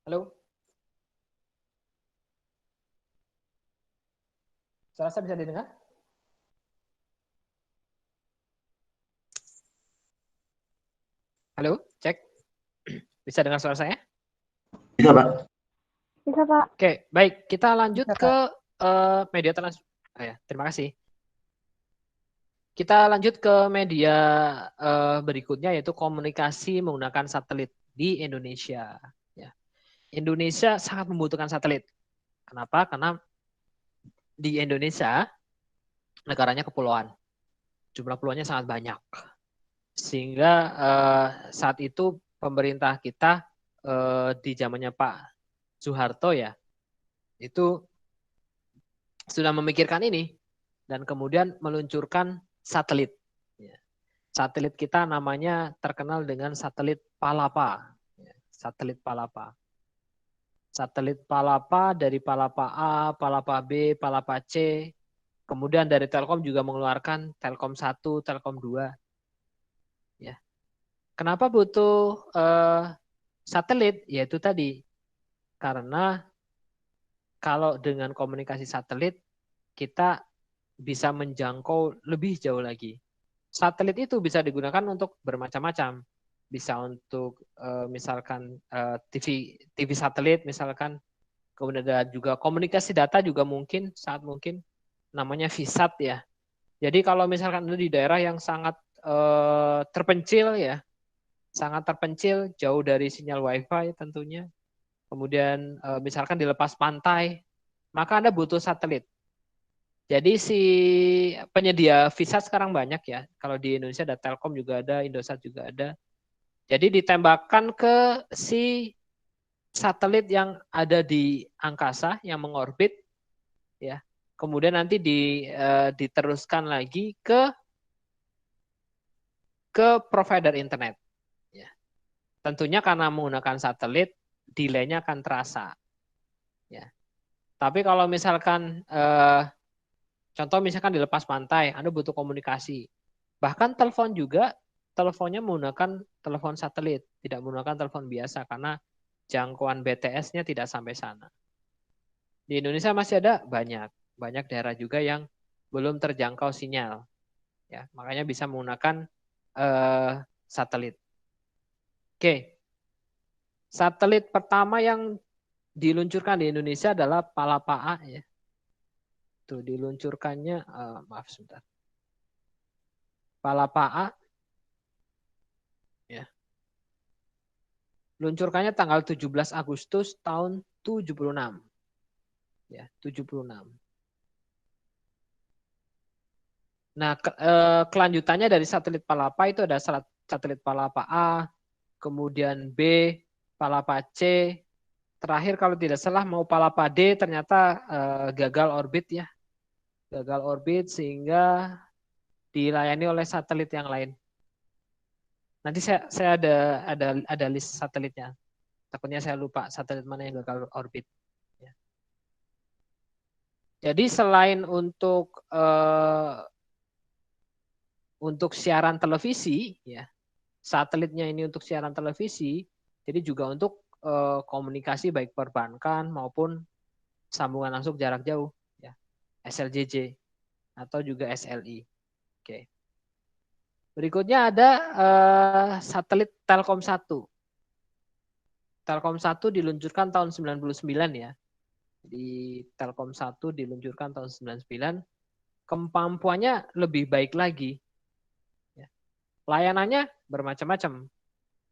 Halo? Suara saya bisa didengar? Halo, cek. Bisa dengar suara saya? Bisa, Pak. Bisa, Pak. Oke, baik. Kita lanjut Bisa, ke media terima kasih. Kita lanjut ke media berikutnya, yaitu komunikasi menggunakan satelit di Indonesia. Ya. Indonesia sangat membutuhkan satelit. Kenapa? Karena di Indonesia negaranya kepulauan, jumlah pulauannya sangat banyak, sehingga saat itu pemerintah kita di zamannya Pak Soeharto ya, itu sudah memikirkan ini dan kemudian meluncurkan satelit. Satelit kita namanya terkenal dengan satelit Palapa. Satelit Palapa. Satelit Palapa dari Palapa A, Palapa B, Palapa C. Kemudian dari Telkom juga mengeluarkan Telkom 1, Telkom 2. Ya. Kenapa butuh satelit? Yaitu tadi. Karena kalau dengan komunikasi satelit, kita bisa menjangkau lebih jauh lagi. Satelit itu bisa digunakan untuk bermacam-macam. Bisa untuk misalkan TV satelit misalkan. Kemudian ada juga komunikasi data juga mungkin, saat mungkin. Namanya VSAT ya. Jadi kalau misalkan ada di daerah yang sangat terpencil ya, sangat terpencil, jauh dari sinyal WiFi tentunya. Kemudian misalkan dilepas pantai, maka Anda butuh satelit. Jadi si penyedia VSAT sekarang banyak ya. Kalau di Indonesia ada Telkom juga ada, Indosat juga ada. Jadi ditembakkan ke si satelit yang ada di angkasa, yang mengorbit, ya. Kemudian nanti diteruskan lagi ke provider internet. Ya. Tentunya karena menggunakan satelit, delay-nya akan terasa. Ya. Tapi kalau misalkan contoh misalkan dilepas pantai, Anda butuh komunikasi. Bahkan telepon juga, teleponnya menggunakan telepon satelit, tidak menggunakan telepon biasa karena jangkauan BTS-nya tidak sampai sana. Di Indonesia masih ada banyak daerah juga yang belum terjangkau sinyal. Ya, makanya bisa menggunakan satelit. Oke. Satelit pertama yang diluncurkan di Indonesia adalah Palapa A ya. Tuh diluncurkannya, maaf sebentar. Palapa A, ya. Luncurkannya tanggal 17 Agustus tahun 76. Ya, 76. Nah, kelanjutannya dari satelit Palapa itu ada satelit Palapa A, kemudian B, Palapa C, terakhir kalau tidak salah mau Palapa D ternyata gagal orbit ya. Gagal orbit sehingga dilayani oleh satelit yang lain. Nanti saya ada list satelitnya. Takutnya saya lupa satelit mana yang gagal orbit. Ya. Jadi selain untuk siaran televisi, ya satelitnya ini untuk siaran televisi, jadi juga untuk komunikasi baik perbankan maupun sambungan langsung jarak jauh, ya SLJJ atau juga SLI. Oke. Berikutnya ada satelit Telkom 1. Telkom 1 diluncurkan tahun 99 ya. Di Telkom 1 diluncurkan tahun 99. Kemampuannya lebih baik lagi. Ya. Layanannya bermacam-macam.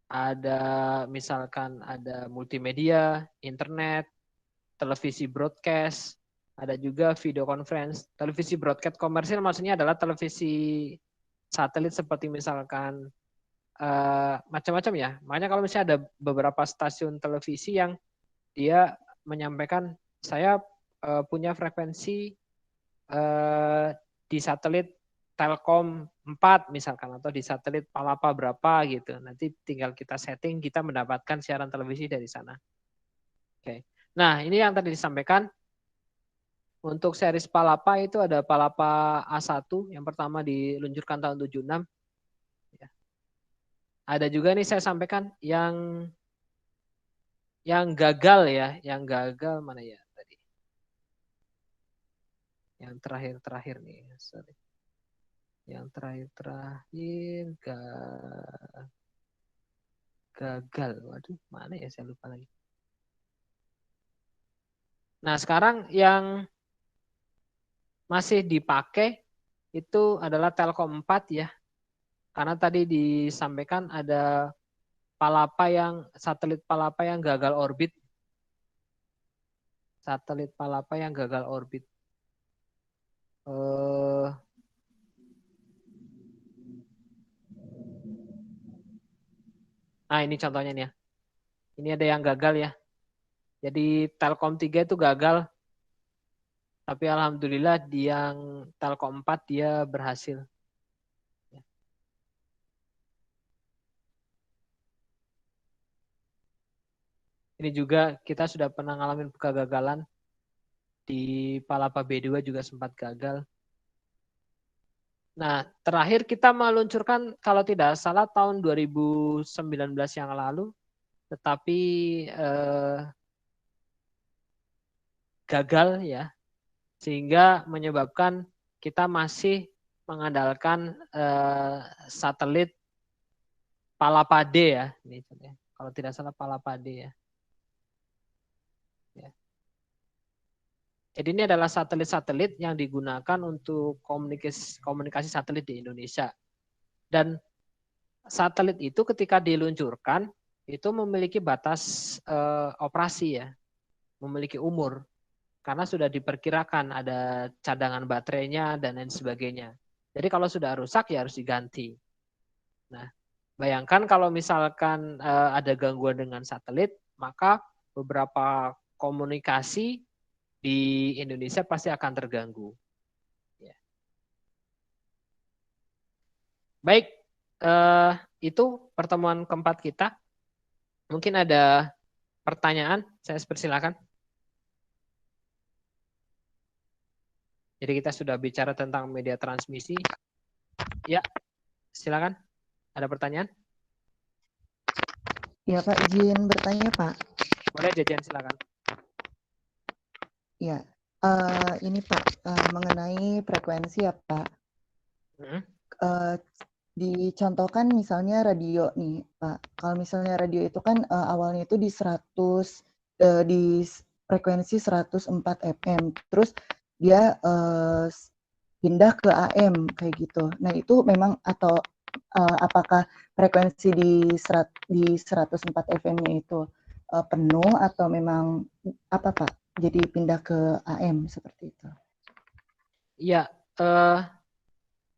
Ada misalkan ada multimedia, internet, televisi broadcast, ada juga video conference. Televisi broadcast komersil maksudnya adalah televisi satelit seperti misalkan macam-macam ya. Makanya kalau misalnya ada beberapa stasiun televisi yang dia menyampaikan saya punya frekuensi di satelit Telkom 4 misalkan atau di satelit Palapa berapa gitu. Nanti tinggal kita setting, kita mendapatkan siaran televisi dari sana. Oke. Nah, ini yang tadi disampaikan. Untuk series Palapa itu ada Palapa A1 yang pertama diluncurkan tahun 76. Ya. Ada juga nih saya sampaikan yang gagal ya, yang gagal mana ya tadi? Yang terakhir nih, sorry. Yang terakhir gagal. Waduh, mana ya saya lupa lagi. Nah, sekarang yang masih dipakai itu adalah Telkom 4 ya. Karena tadi disampaikan ada satelit Palapa yang gagal orbit. Satelit Palapa yang gagal orbit. Nah, ini contohnya nih ya. Ini ada yang gagal ya. Jadi Telkom 3 itu gagal. Tapi alhamdulillah di yang Telkom 4 dia berhasil. Ini juga kita sudah pernah ngalamin kegagalan. Di Palapa B2 juga sempat gagal. Nah, terakhir kita meluncurkan kalau tidak salah tahun 2019 yang lalu, tetapi gagal ya, sehingga menyebabkan kita masih mengandalkan satelit Palapa D ya, ini kalau tidak salah Palapa D ya. Jadi ini adalah satelit-satelit yang digunakan untuk komunikasi satelit di Indonesia. Dan satelit itu ketika diluncurkan itu memiliki batas operasi ya, memiliki umur. Karena sudah diperkirakan ada cadangan baterainya dan lain sebagainya. Jadi kalau sudah rusak ya harus diganti. Nah, bayangkan kalau misalkan ada gangguan dengan satelit, maka beberapa komunikasi di Indonesia pasti akan terganggu. Ya. Baik, itu pertemuan keempat kita. Mungkin ada pertanyaan, saya persilakan. Jadi kita sudah bicara tentang media transmisi. Ya, silakan. Ada pertanyaan? Ya Pak, izin bertanya Pak. Boleh, Jajan, silakan. Ya, ini Pak, mengenai frekuensi ya Pak. Dicontohkan misalnya radio nih Pak. Kalau misalnya radio itu kan awalnya itu di frekuensi 104 FM. Terus dia pindah ke AM kayak gitu. Nah itu memang atau apakah frekuensi di 104 FM-nya itu penuh atau memang apa Pak? Jadi pindah ke AM seperti itu. Iya,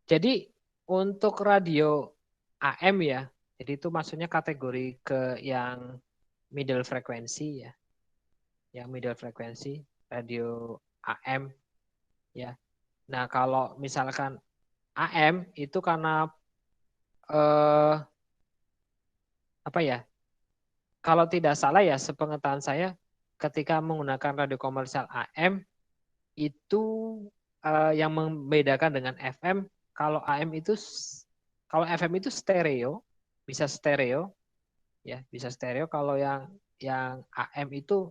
jadi untuk radio AM ya, jadi itu maksudnya kategori ke yang middle frekuensi ya, yang middle frekuensi radio AM ya. Nah kalau misalkan AM itu karena apa ya? Kalau tidak salah ya, sepengetahuan saya, ketika menggunakan radio komersial AM itu yang membedakan dengan FM, kalau FM itu stereo, bisa stereo, ya bisa stereo. Kalau yang AM itu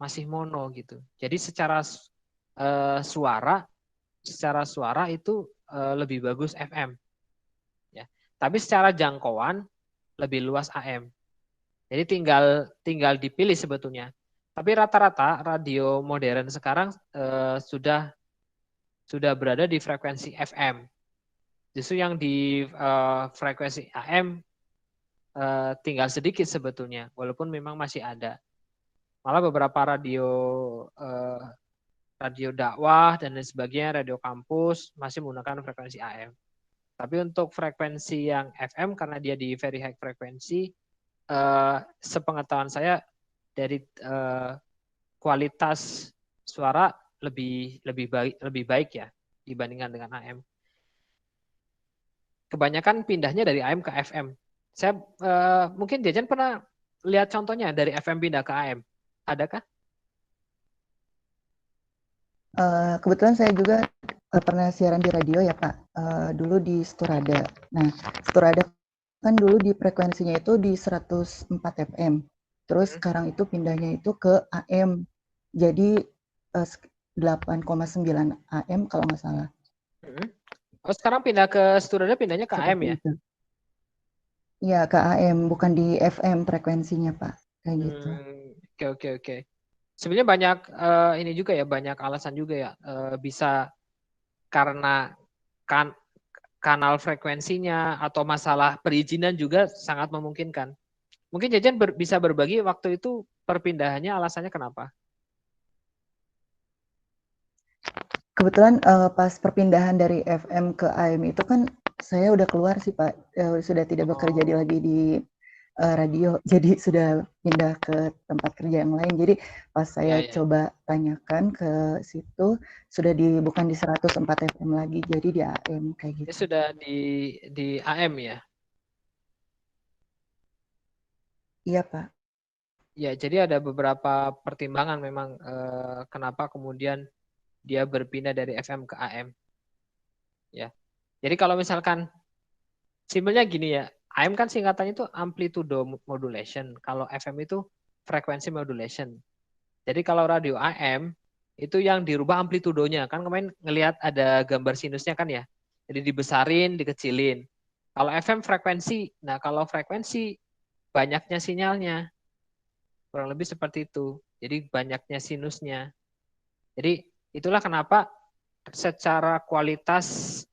masih mono gitu. Jadi secara suara itu lebih bagus FM, ya. Tapi secara jangkauan lebih luas AM. Jadi tinggal dipilih sebetulnya. Tapi rata-rata radio modern sekarang sudah berada di frekuensi FM. Justru yang di frekuensi AM tinggal sedikit sebetulnya, walaupun memang masih ada. Malah beberapa radio dakwah dan lain sebagainya, radio kampus masih menggunakan frekuensi AM. Tapi untuk frekuensi yang FM karena dia di very high frekuensi, sepengetahuan saya dari kualitas suara lebih baik ya dibandingkan dengan AM. Kebanyakan pindahnya dari AM ke FM. Saya mungkin Jajan pernah lihat contohnya dari FM pindah ke AM. Adakah? Kebetulan saya juga pernah siaran di radio ya Pak. Dulu di Sturada. Nah, Sturada kan dulu di frekuensinya itu di 104 FM. Terus sekarang itu pindahnya itu ke AM. Jadi 8,9 AM kalau nggak salah. Oh, sekarang pindah ke Sturada, pindahnya ke AM ya? Iya, ke AM, bukan di FM frekuensinya, Pak. Kayak gitu. Oke. Sebenarnya banyak ini juga ya, banyak alasan juga ya. Bisa karena kan kanal frekuensinya atau masalah perizinan juga sangat memungkinkan. Mungkin Jajan bisa berbagi waktu itu perpindahannya alasannya kenapa? Kebetulan pas perpindahan dari FM ke AM itu kan saya udah keluar sih Pak, sudah tidak bekerja lagi di radio, jadi sudah pindah ke tempat kerja yang lain. Jadi pas saya coba tanyakan ke situ, sudah bukan di 104 FM lagi, jadi di AM kayak gitu. Ini sudah di AM ya? Iya Pak. Ya, jadi ada beberapa pertimbangan memang kenapa kemudian dia berpindah dari FM ke AM. Ya, jadi kalau misalkan simpelnya gini ya, AM kan singkatannya itu amplitude modulation. Kalau FM itu frekuensi modulation. Jadi kalau radio AM itu yang dirubah amplitudonya. Kan kemarin ngelihat ada gambar sinusnya kan ya. Jadi dibesarin, dikecilin. Kalau FM frekuensi. Nah, kalau frekuensi banyaknya sinyalnya. Kurang lebih seperti itu. Jadi banyaknya sinusnya. Jadi itulah kenapa secara kualitas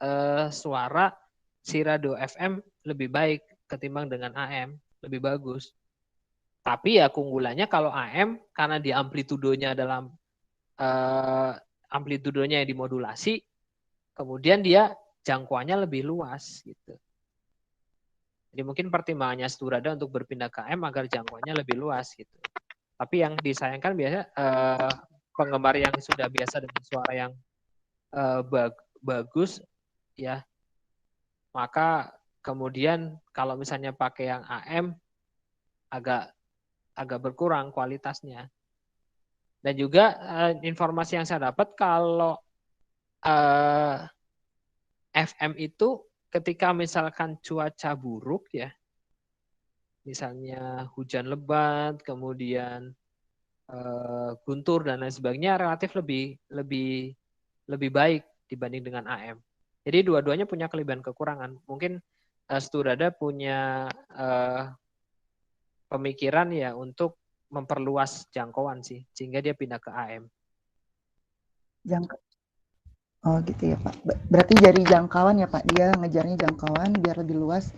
suara si radio FM lebih baik ketimbang dengan AM, lebih bagus. Tapi ya keunggulannya kalau AM karena di amplitudonya dalam amplitudonya yang dimodulasi, kemudian dia jangkauannya lebih luas gitu. Jadi mungkin pertimbangannya Sturada untuk berpindah ke AM agar jangkauannya lebih luas gitu. Tapi yang disayangkan biasanya penggemar yang sudah biasa dengan suara yang bagus ya, maka kemudian kalau misalnya pakai yang AM agak berkurang kualitasnya. Dan juga informasi yang saya dapat kalau FM itu ketika misalkan cuaca buruk ya, misalnya hujan lebat, kemudian guntur dan lain sebagainya, relatif lebih baik dibanding dengan AM. Jadi dua-duanya punya kelebihan kekurangan. Mungkin Sturada punya pemikiran ya untuk memperluas jangkauan sih, sehingga dia pindah ke AM. Oh gitu ya Pak. Berarti dari jangkauan ya Pak, dia ngejarnya jangkauan biar lebih luas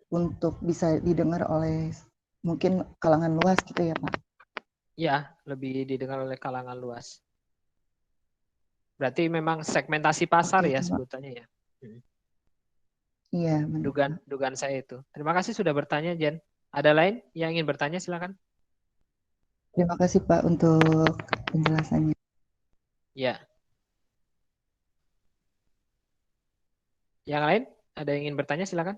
untuk bisa didengar oleh mungkin kalangan luas gitu ya Pak? Ya, lebih didengar oleh kalangan luas. Berarti memang segmentasi pasar ya sebutannya ya. Iya. Dugaan saya itu. Terima kasih sudah bertanya Jen. Ada lain yang ingin bertanya silakan. Terima kasih Pak untuk penjelasannya. Ya. Yang lain? Ada yang ingin bertanya silakan.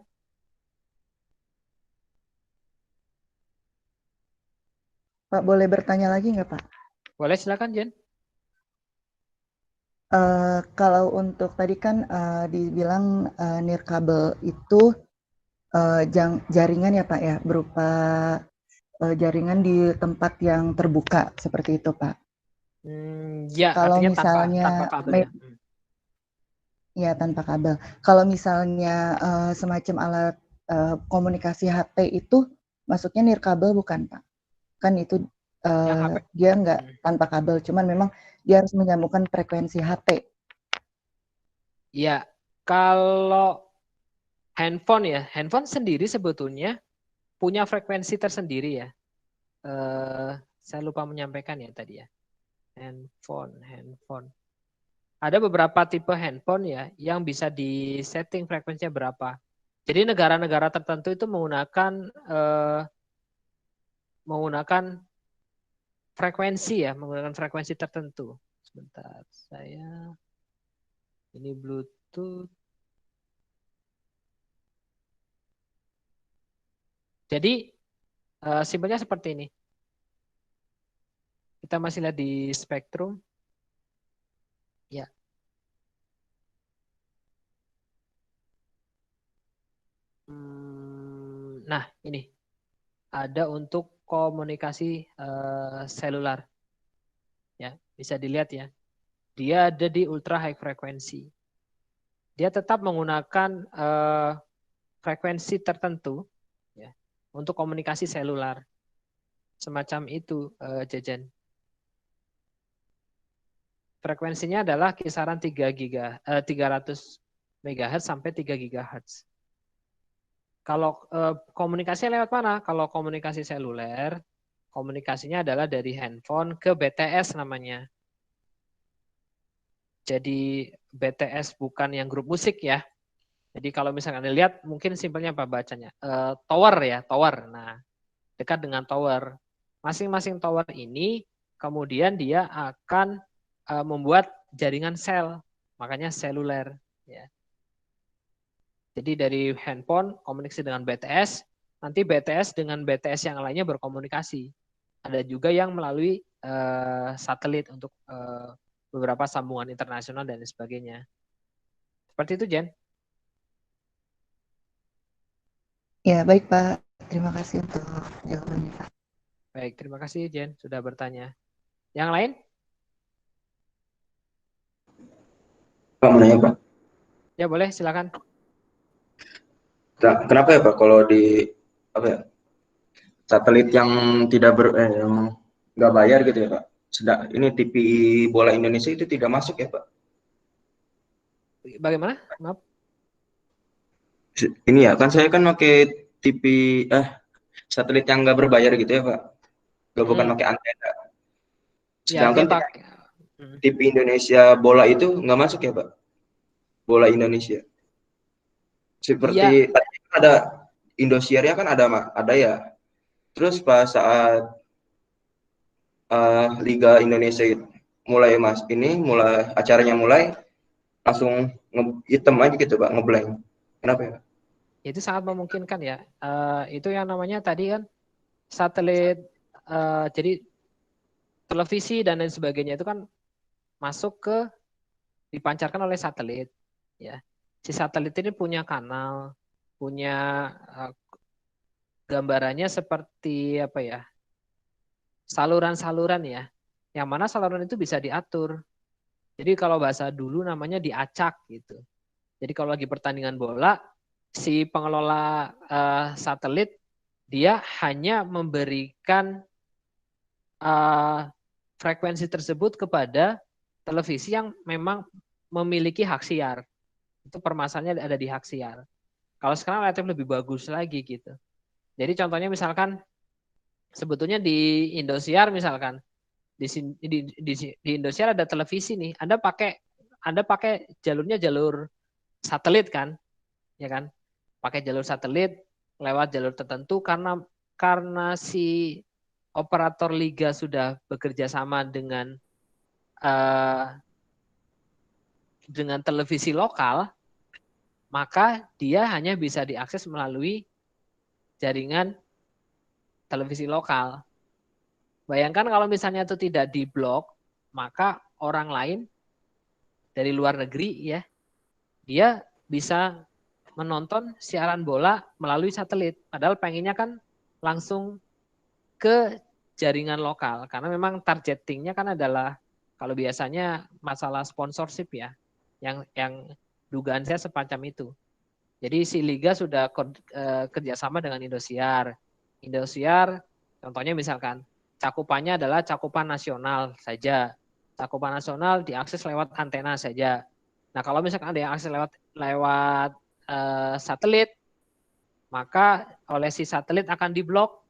Pak boleh bertanya lagi nggak Pak? Boleh silakan Jen. Kalau untuk tadi kan dibilang nirkabel itu jaringan ya Pak ya, berupa jaringan di tempat yang terbuka seperti itu Pak. Ya, kalau artinya misalnya tanpa kabel ya. Tanpa kabel. Kalau misalnya semacam alat komunikasi HP itu masuknya nirkabel bukan Pak? Kan itu dia nggak tanpa kabel, cuman memang dia harus menyambungkan frekuensi HP. Ya, kalau handphone sendiri sebetulnya punya frekuensi tersendiri ya. Saya lupa menyampaikan ya tadi ya. Handphone. Ada beberapa tipe handphone ya yang bisa disetting frekuensinya berapa. Jadi negara-negara tertentu itu menggunakan frekuensi ya, menggunakan frekuensi tertentu. Sebentar, ini Bluetooth. Jadi simpelnya seperti ini. Kita masih lihat di spektrum. Ya. Nah, ini ada untuk komunikasi seluler. Ya, bisa dilihat ya. Dia ada di ultra high frekuensi. Dia tetap menggunakan frekuensi tertentu ya, untuk komunikasi seluler. Semacam itu, Jajan. Frekuensinya adalah kisaran 300 MHz sampai 3 GHz. Kalau komunikasi lewat mana? Kalau komunikasi seluler, komunikasinya adalah dari handphone ke BTS namanya. Jadi BTS bukan yang grup musik ya. Jadi kalau misalkan Anda lihat, mungkin simpelnya apa bacanya? Tower ya, tower. Nah, dekat dengan tower. Masing-masing tower ini kemudian dia akan membuat jaringan sel, makanya seluler. Ya. Jadi dari handphone komunikasi dengan BTS, nanti BTS dengan BTS yang lainnya berkomunikasi. Ada juga yang melalui satelit untuk beberapa sambungan internasional dan sebagainya. Seperti itu, Jen. Ya, baik Pak. Terima kasih untuk jawabannya Pak. Baik, terima kasih Jen sudah bertanya. Yang lain? Pak mau nanya Pak. Ya boleh, silakan. Kenapa ya Pak kalau di apa ya satelit yang tidak yang nggak bayar gitu ya Pak? Ini TV bola Indonesia itu tidak masuk ya Pak? Bagaimana? Maaf. Ini ya kan saya kan pakai TV satelit yang nggak berbayar gitu ya Pak? Bukan pakai antena. Ya, Sedangkan TV Indonesia bola itu nggak masuk ya Pak? Bola Indonesia. Seperti tadi ada Indosiar-nya kan ada ya. Terus pas saat Liga Indonesia mulai acaranya mulai langsung hitam aja gitu Pak, ngeblank. Kenapa ya? Itu sangat memungkinkan ya. Itu yang namanya tadi kan satelit, jadi televisi dan lain sebagainya itu kan masuk dipancarkan oleh satelit. Ya, si satelit ini punya kanal, punya gambarannya seperti apa ya? Saluran-saluran ya. Yang mana saluran itu bisa diatur. Jadi kalau bahasa dulu namanya diacak gitu. Jadi kalau lagi pertandingan bola, si pengelola satelit dia hanya memberikan frekuensi tersebut kepada televisi yang memang memiliki hak siar. Itu permasalahannya ada di hak siar. Kalau sekarang relatif lebih bagus lagi gitu. Jadi contohnya misalkan sebetulnya di Indosiar misalkan di Indosiar ada televisi nih. Anda pakai jalurnya jalur satelit kan, ya kan? Pakai jalur satelit lewat jalur tertentu karena si operator liga sudah bekerja sama dengan televisi lokal, maka dia hanya bisa diakses melalui jaringan televisi lokal. Bayangkan kalau misalnya itu tidak diblok, maka orang lain dari luar negeri ya, dia bisa menonton siaran bola melalui satelit. Padahal pengennya kan langsung ke jaringan lokal. Karena memang targetingnya kan adalah, kalau biasanya masalah sponsorship ya, yang dugaan saya semacam itu. Jadi si Liga sudah kerjasama dengan Indosiar. Indosiar contohnya misalkan cakupannya adalah cakupan nasional saja. Cakupan nasional diakses lewat antena saja. Nah kalau misalkan ada yang akses lewat satelit, maka oleh si satelit akan diblok,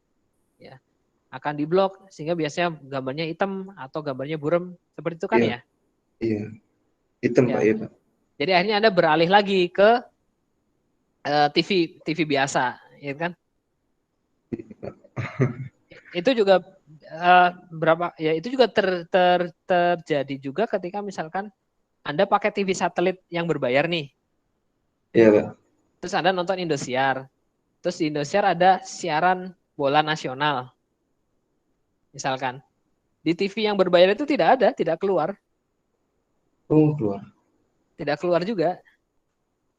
ya, akan diblok sehingga biasanya gambarnya hitam atau gambarnya buram seperti itu kan ya? Iya, hitam Pak ya Pak. Jadi akhirnya Anda beralih lagi ke TV biasa, ya kan? Itu juga itu juga terjadi juga ketika misalkan Anda pakai TV satelit yang berbayar nih. Iya Pak. Terus Anda nonton Indosiar. Terus di Indosiar ada siaran bola nasional. Misalkan di TV yang berbayar itu tidak keluar. Oh, keluar. Tidak keluar juga.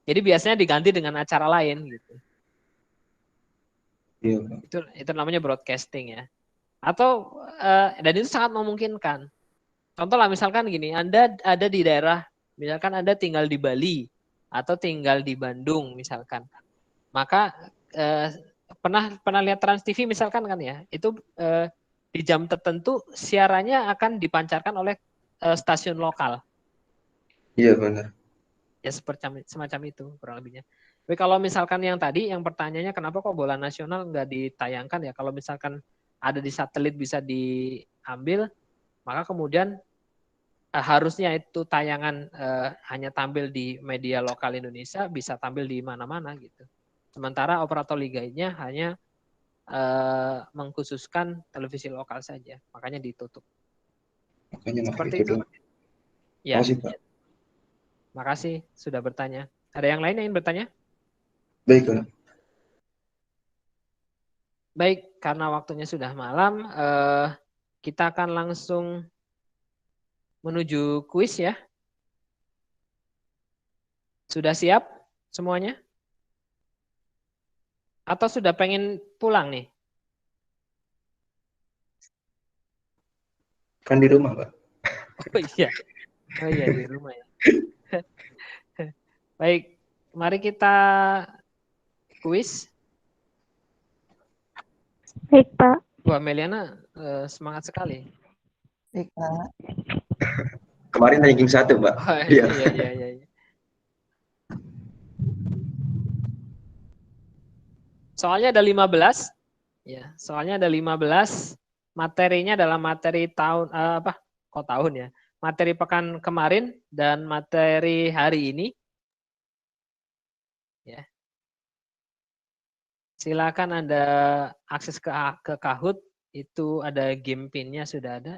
Jadi biasanya diganti dengan acara lain gitu. Iya, Itu namanya broadcasting ya. Atau dan itu sangat memungkinkan. Contoh lah misalkan gini, Anda ada di daerah, misalkan Anda tinggal di Bali atau tinggal di Bandung misalkan. Maka pernah lihat Trans TV misalkan kan ya, itu di jam tertentu siarannya akan dipancarkan oleh stasiun lokal. Iya benar. Ya semacam itu kurang lebihnya. Tapi kalau misalkan yang tadi yang pertanyaannya kenapa kok bola nasional nggak ditayangkan ya? Kalau misalkan ada di satelit bisa diambil, maka kemudian harusnya itu tayangan hanya tampil di media lokal Indonesia, bisa tampil di mana-mana gitu. Sementara operator liganya hanya mengkhususkan televisi lokal saja, makanya ditutup. Makanya Seperti itu. itu. Ya. Makasih, Pak. Makasih sudah bertanya. Ada yang lain yang ingin bertanya? Baik, Pak. Baik, karena waktunya sudah malam, kita akan langsung menuju kuis ya. Sudah siap semuanya? Atau sudah pengen pulang nih? Kan di rumah, Pak. Oh iya. Oh iya di rumah ya. Baik, mari kita kuis. Baik, Pak. Wah, Meliana semangat sekali. Baik, Pak. Kemarin ranking 1, Pak. Oh, Iya. iya. Soalnya ada 15. Ya, soalnya ada 15. Materinya adalah materi tahun kok tahun ya? Materi pekan kemarin dan materi hari ini. Ya. Silakan Anda akses ke Kahoot, itu ada game pin-nya sudah ada.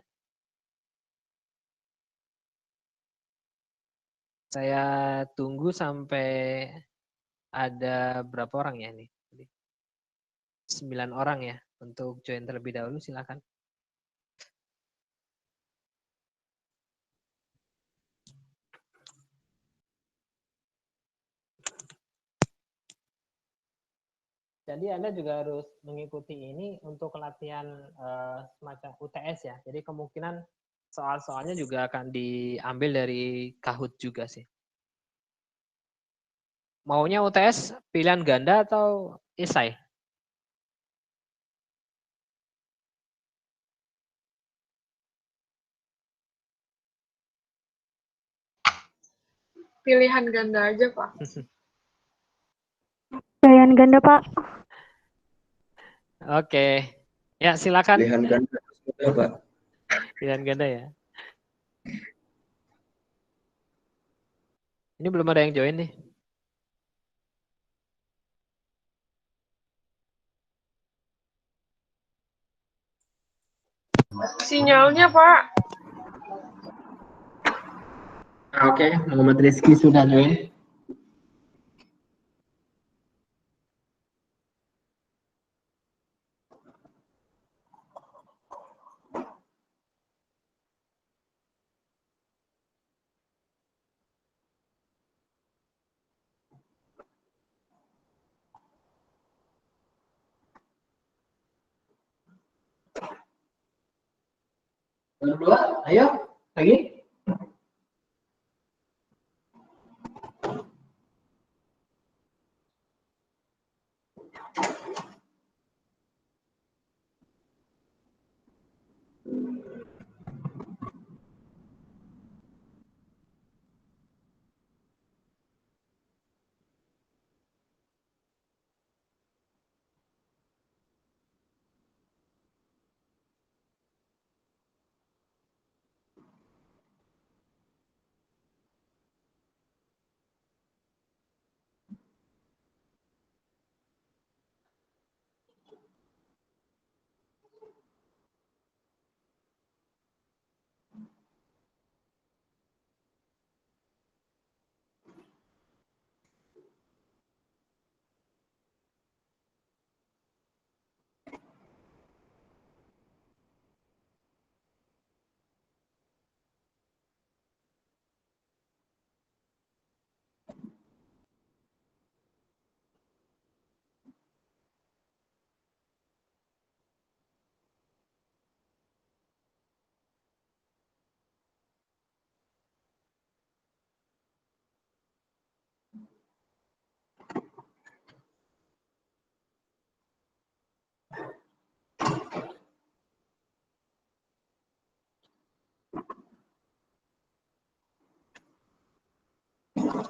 Saya tunggu sampai ada berapa orang ya ini? 9 orang ya untuk join terlebih dahulu, silakan. Jadi Anda juga harus mengikuti ini untuk latihan semacam UTS ya. Jadi kemungkinan soal-soalnya juga akan diambil dari Kahoot juga sih. Maunya UTS pilihan ganda atau esai? Pilihan ganda aja, Pak. Pilihan ganda, Pak. Oke. Ya, silakan. Pilihan ganda, Pak. Pilihan ganda ya. Ini belum ada yang join nih. Sinyalnya, Pak. Oke, Muhammad Rizky sudah join. Berdua, ayo, lagi.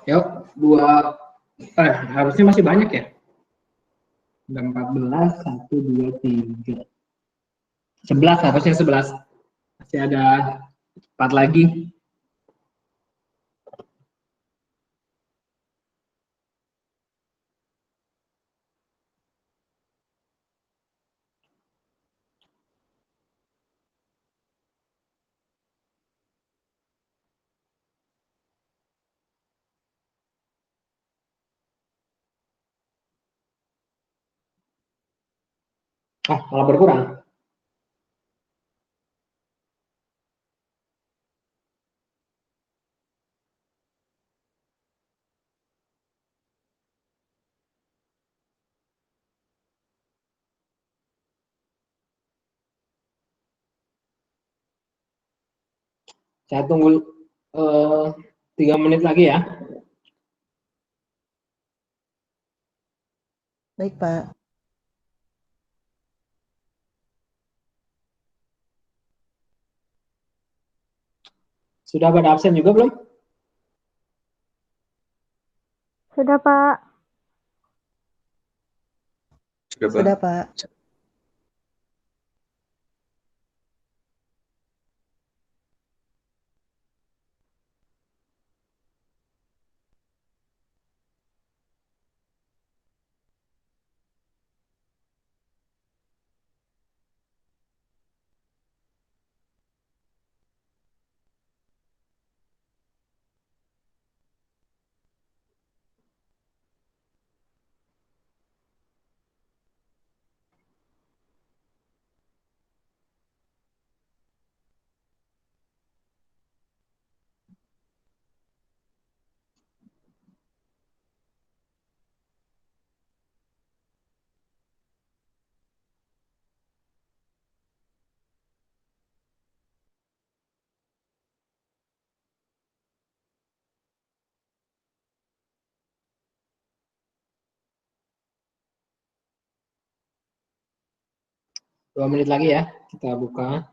Yuk, harusnya masih banyak ya. Ada 14, 1, 2, 3. 11, harusnya 11. Masih ada 4 lagi. Oh, malah berkurang. Saya tunggu 3 menit lagi ya. Baik, Pak. Sudah pada absen juga belum? Sudah, Pak. Sudah, Pak. Dua menit lagi ya, kita buka.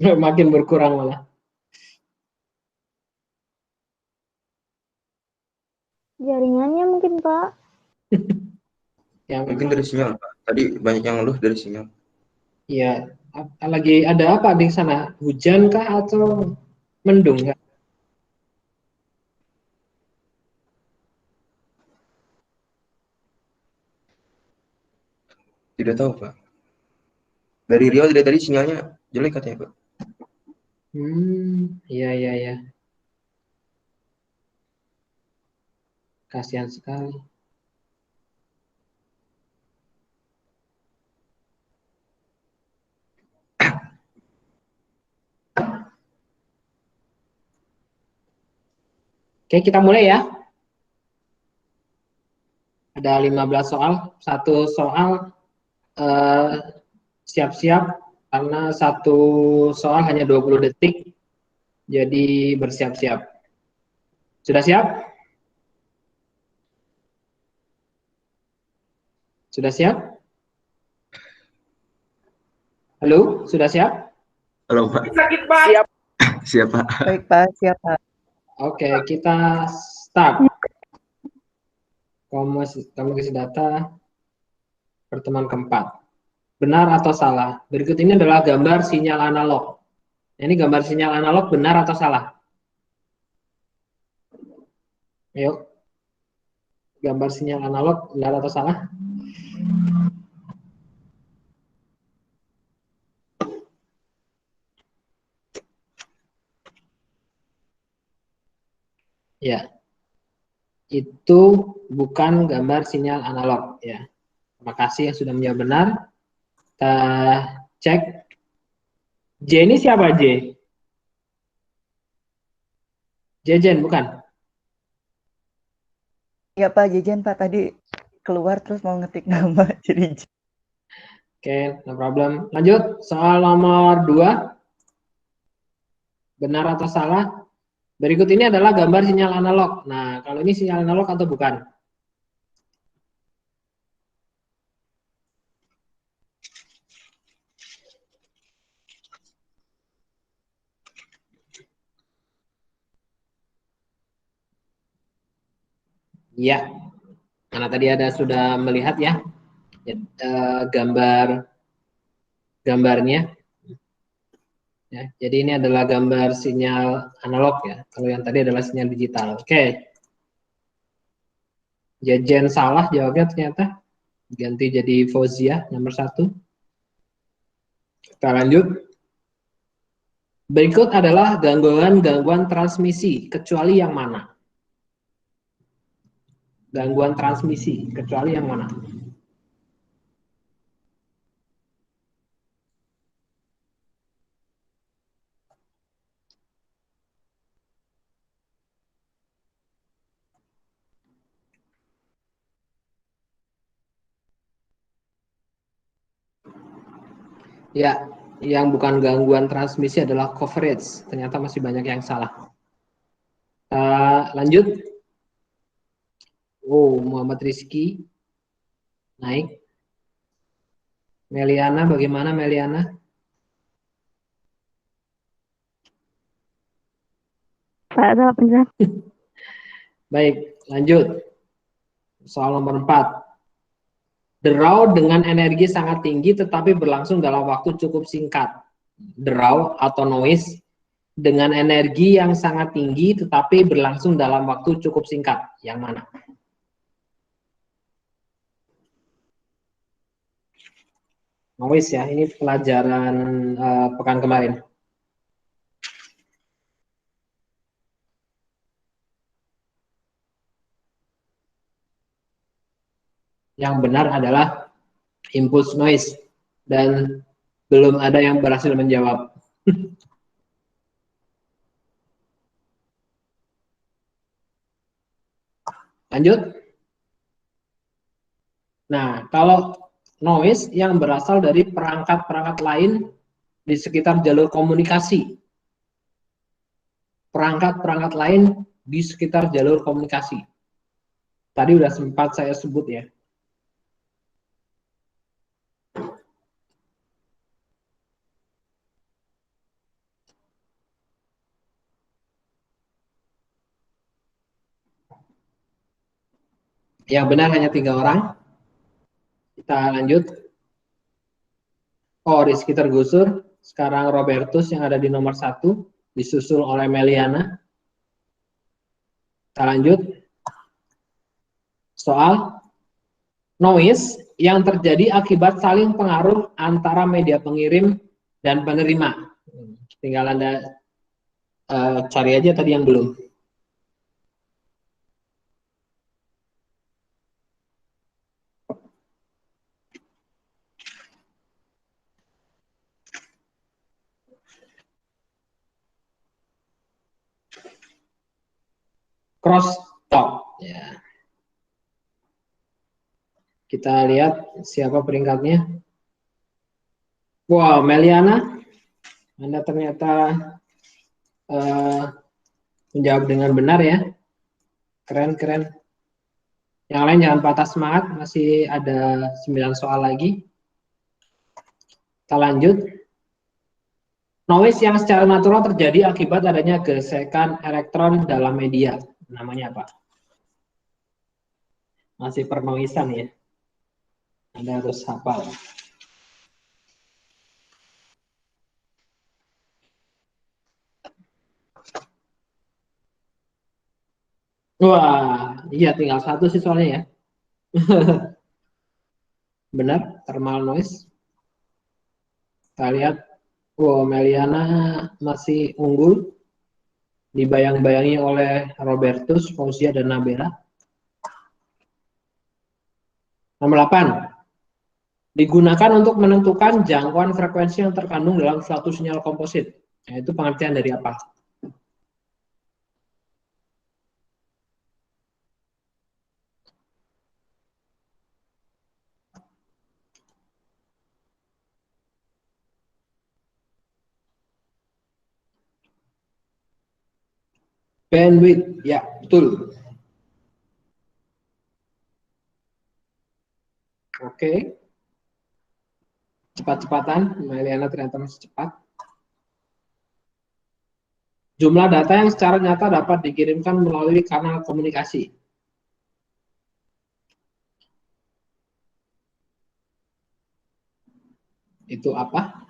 Makin berkurang malah. Jaringannya mungkin, Pak. Mungkin dari sinyal, Pak. Tadi banyak yang ngeluh dari sinyal. Iya, lagi ada apa di sana? Hujan kah atau mendung nggak? Tidak tahu, Pak. Dari Rio dari tadi sinyalnya jelek katanya, Pak. Iya, iya, iya. Kasihan sekali. Oke, kita mulai ya. Ada 15 soal. Satu soal siap-siap karena satu soal hanya 20 detik. Jadi bersiap-siap. Sudah siap? Sudah siap? Halo, sudah siap? Halo, Pak. Sakit, Pak. Siap. Siap, Pak. Baik, Pak. Siap, Pak. Oke, kita start. Komunikasi data pertemuan keempat. Benar atau salah? Berikut ini adalah gambar sinyal analog. Ini gambar sinyal analog benar atau salah? Ayo. Gambar sinyal analog benar atau salah? Ya. Itu bukan gambar sinyal analog ya. Terima kasih yang sudah menjawab benar. Kita cek. J ini siapa J? Jejen, bukan? Ya Pak, Jejen Pak tadi keluar terus mau ngetik nama jadi Oke, no problem. Lanjut, soal nomor 2. Benar atau salah? Berikut ini adalah gambar sinyal analog. Nah, kalau ini sinyal analog atau bukan? Iya, karena tadi ada sudah melihat ya, gambarnya. Ya, jadi ini adalah gambar sinyal analog ya. Kalau yang tadi adalah sinyal digital. Oke. Jejen salah jawabnya ternyata. Ganti jadi Fauzia nomor 1. Kita lanjut. Berikut adalah gangguan transmisi, kecuali yang mana? Gangguan transmisi, kecuali yang mana? Ya, yang bukan gangguan transmisi adalah coverage. Ternyata masih banyak yang salah. Lanjut. Oh, Muhammad Rizky naik. Meliana, bagaimana Meliana? Pak, salah penjelasan. Baik, lanjut. Soal nomor 4. Derau dengan energi sangat tinggi tetapi berlangsung dalam waktu cukup singkat. Derau atau noise dengan energi yang sangat tinggi tetapi berlangsung dalam waktu cukup singkat. Yang mana? Noise ya, ini pelajaran pekan kemarin. Yang benar adalah impulse noise dan belum ada yang berhasil menjawab. Lanjut. Nah, kalau noise yang berasal dari perangkat-perangkat lain di sekitar jalur komunikasi. Perangkat-perangkat lain di sekitar jalur komunikasi. Tadi udah sempat saya sebut ya. Yang benar hanya 3 orang. Kita lanjut. Oh, Rizky tergusur. Sekarang Robertus yang ada di nomor 1, disusul oleh Meliana. Kita lanjut. Soal noise yang terjadi akibat saling pengaruh antara media pengirim dan penerima. Tinggal Anda cari aja tadi yang belum. Cross talk ya. Kita lihat siapa peringkatnya. Wow, Meliana, Anda ternyata menjawab dengan benar ya. Keren, keren. Yang lain jangan patah semangat, masih ada 9 soal lagi. Kita lanjut. Noise yang secara natural terjadi akibat adanya gesekan elektron dalam media. Namanya apa? Masih pernoisan ya. Anda harus hafal. Wah, iya tinggal 1 sih soalnya ya. Benar, thermal noise. Kita lihat, wow, Meliana masih unggul. Dibayang-bayangi oleh Robertus, Fauzia, dan Nabila. Nomor 8. Digunakan untuk menentukan jangkauan frekuensi yang terkandung dalam suatu sinyal komposit. Nah, itu pengertian dari apa? Bandwidth, ya betul. Oke. Cepat-cepatan, Meliana ternyata masih cepat. Jumlah data yang secara nyata dapat dikirimkan melalui kanal komunikasi. Itu apa?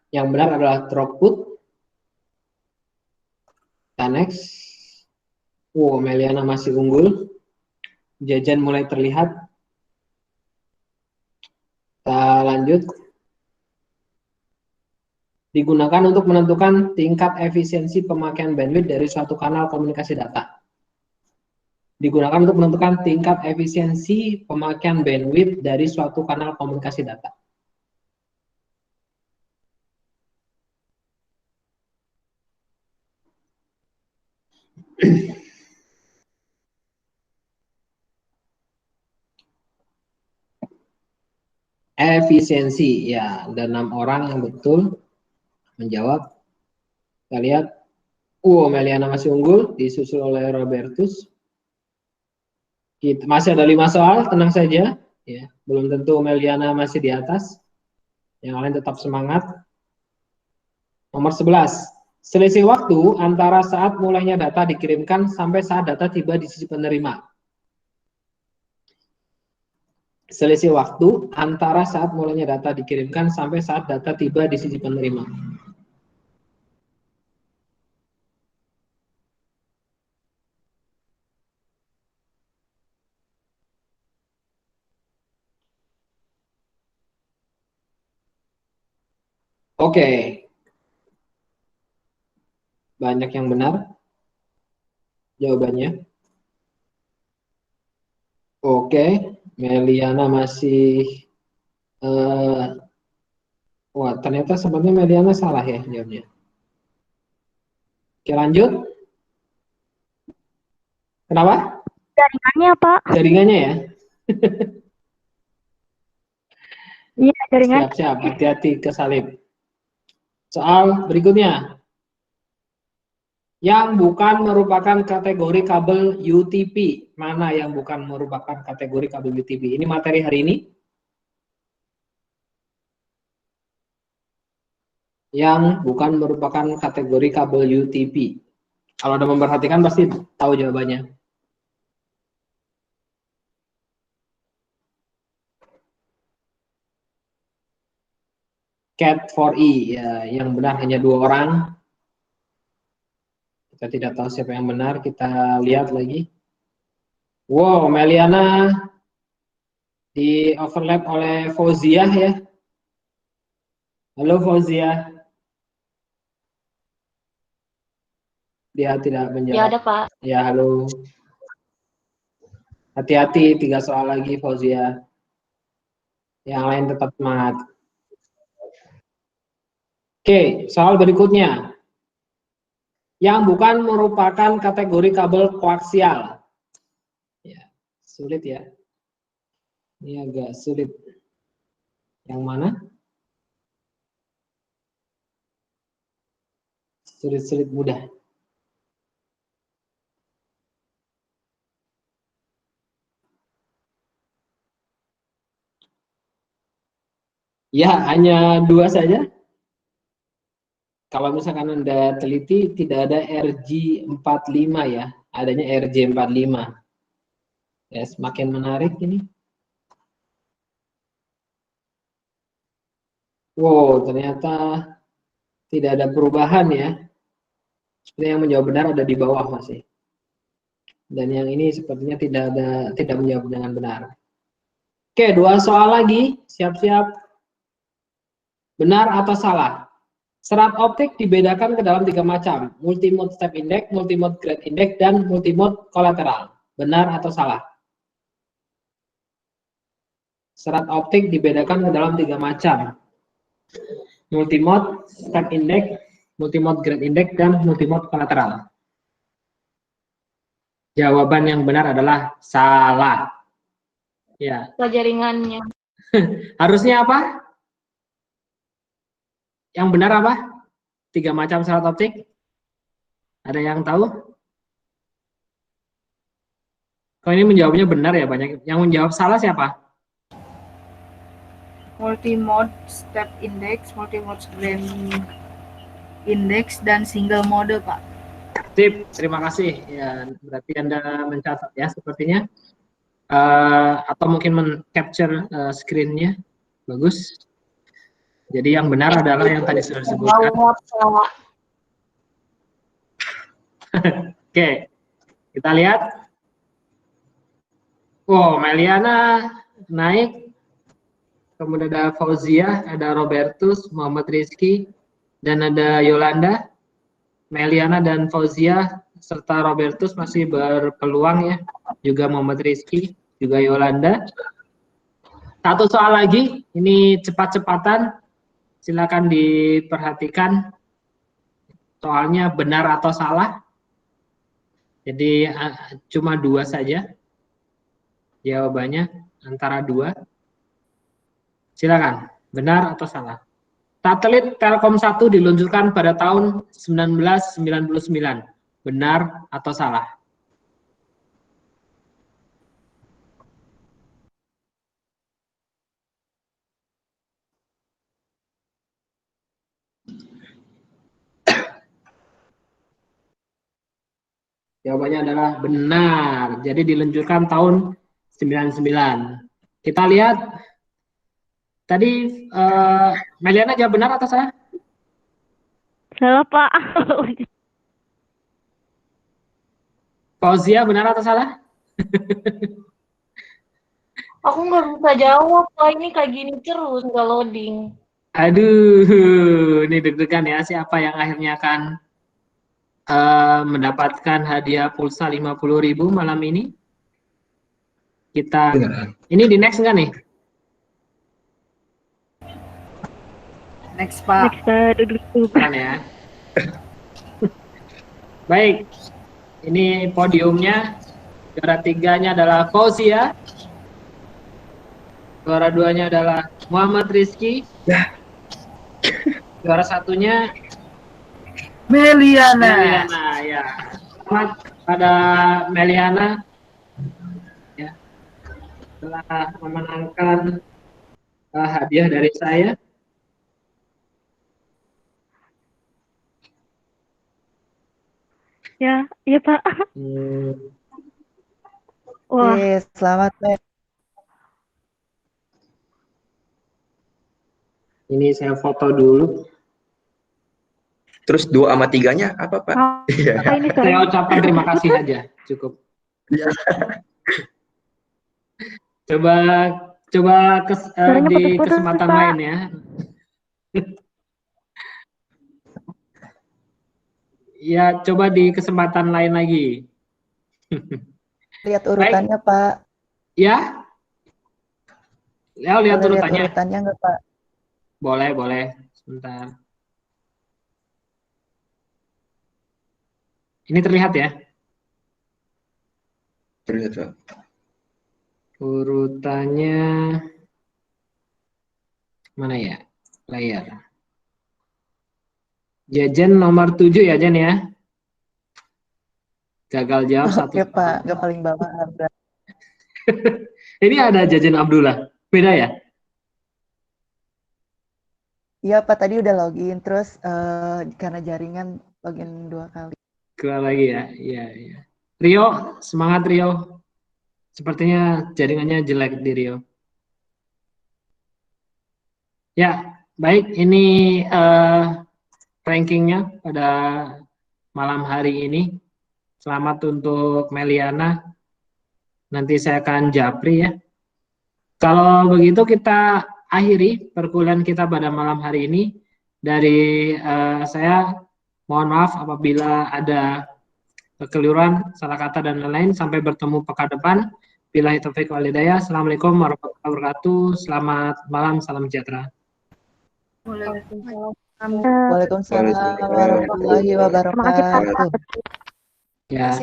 Yang benar adalah throughput. Kita next. Wow, Meliana masih unggul. Jajan mulai terlihat. Kita lanjut. Digunakan untuk menentukan tingkat efisiensi pemakaian bandwidth dari suatu kanal komunikasi data. Digunakan untuk menentukan tingkat efisiensi pemakaian bandwidth dari suatu kanal komunikasi data. Efisiensi, ya, ada 6 orang yang betul menjawab. Kita lihat, Meliana masih unggul, disusul oleh Robertus. Masih ada 5 soal, tenang saja. Ya, belum tentu Meliana masih di atas. Yang lain tetap semangat. Nomor 11. Selisih waktu antara saat mulainya data dikirimkan sampai saat data tiba di sisi penerima. Selisih waktu antara saat mulainya data dikirimkan sampai saat data tiba di sisi penerima. Oke. Banyak yang benar jawabannya. Oke, Meliana masih wah, ternyata sebenarnya Meliana salah ya jawabnya. Oke, lanjut. Kenapa? Jaringannya, Pak. Jaringannya ya? Iya, jaringan. Siap-siap, hati-hati kesalip. Soal berikutnya. Yang bukan merupakan kategori kabel UTP. Mana yang bukan merupakan kategori kabel UTP? Ini materi hari ini. Yang bukan merupakan kategori kabel UTP. Kalau Anda memperhatikan pasti tahu jawabannya. Cat 4E, ya, yang benar hanya 2 orang. Kita tidak tahu siapa yang benar, kita lihat lagi. Wow, Meliana di overlap oleh Fauzia ya. Halo Fauzia. Dia tidak menjawab. Ya ada Pak. Ya, halo. Hati-hati, 3 soal lagi Fauzia. Yang lain tetap semangat. Oke, soal berikutnya. Yang bukan merupakan kategori kabel koaksial. Ya, sulit ya. Ini agak sulit. Yang mana? Sulit-sulit mudah. Ya, hanya 2 saja. Kalau misalkan Anda teliti, tidak ada RG45 ya. Adanya RJ45. Ya, semakin menarik ini. Wow, ternyata tidak ada perubahan ya. Sepertinya yang menjawab benar ada di bawah masih. Dan yang ini sepertinya tidak menjawab dengan benar. Oke, 2 soal lagi. Siap-siap. Benar atau salah? Serat optik dibedakan ke dalam 3 macam. Multimode step index, multimode grade index, dan multimode kolateral. Benar atau salah? Serat optik dibedakan ke dalam 3 macam. Multimode step index, multimode grade index, dan multimode kolateral. Jawaban yang benar adalah salah. Ya. Jaringannya. Harusnya apa? Yang benar apa? 3 macam syarat optik. Ada yang tahu? Kalau ini menjawabnya benar ya banyak. Yang menjawab salah siapa? Multimode step index, multimode grand index, dan single mode, Pak. Tip, terima kasih. Ya, berarti Anda mencatat ya sepertinya. Atau mungkin men-capture screen-nya. Bagus. Jadi yang benar adalah yang tadi sudah disebutkan. Oke, kita lihat. Wow, Meliana naik. Kemudian ada Fauzia, ada Robertus, Muhammad Rizky, dan ada Yolanda. Meliana dan Fauzia serta Robertus masih berpeluang ya. Juga Muhammad Rizky, juga Yolanda. Satu soal lagi, ini cepat-cepatan. Silakan diperhatikan soalnya benar atau salah. Jadi cuma 2 saja jawabannya, antara 2. Silakan, benar atau salah. Satelit Telkom 1 diluncurkan pada tahun 1999. Benar atau salah? Jawabannya adalah benar. Jadi diluncurkan tahun 99. Kita lihat tadi Meliana jawab benar atau salah? Salah, Pak. Fauzia benar atau salah? Aku nggak bisa jawab, Pak. Ini kayak gini terus, nggak loading. Aduh, ini deg-degan ya. Siapa yang akhirnya akan mendapatkan hadiah pulsa 50.000 malam ini? Kita, ini di next nggak nih? Next, Pak. Next, duduk dulu. Kan ya. Baik, ini podiumnya. Juara 3-nya adalah Fauzia. Juara 2-nya adalah Muhammad Rizky. Juara 1-nya Meliana. Meliana, ya. Selamat pada Meliana. Ya. Telah memenangkan hadiah dari saya. Ya, iya, Pak. Wah, Yes, selamat, Mel. Ini saya foto dulu. Terus 2 sama 3-nya apa, Pak? Iya. apa ini Saya suaranya? ucapkan terima kasih aja, cukup. Iya. Coba Suaranya di putus-putus, kesempatan Pak. lain ya. Ya, coba di kesempatan lain lagi. Lihat urutannya, Pak. Ya? Ya, lihat Boleh lihat urutannya. urutannya nggak, Pak? Boleh, boleh. Sebentar. Ini terlihat ya? Terlihat, Pak. Urutannya mana ya? Layar. Jajan nomor 7 ya, Jen ya? Gagal jawab satu. Oke, Pak. Nggak paling bawah ada. Ini ada Jajan Abdullah. Beda ya? Iya, Pak. Tadi udah login. Terus karena jaringan login 2 kali. Keluar lagi ya? Iya, iya. Rio, semangat Rio. Sepertinya jaringannya jelek di Rio. Ya, baik. Ini rankingnya pada malam hari ini. Selamat untuk Meliana. Nanti saya akan japri ya. Kalau begitu kita akhiri perkuliahan kita pada malam hari ini. Dari saya mohon maaf apabila ada kekeliruan, salah kata dan lain-lain. Sampai bertemu pekan depan. Billahi taufiq wal hidayah. Assalamualaikum warahmatullahi wabarakatuh. Selamat malam, salam sejahtera. Waalaikumsalam warahmatullahi wabarakatuh. Terima kasih, Pak. Ya.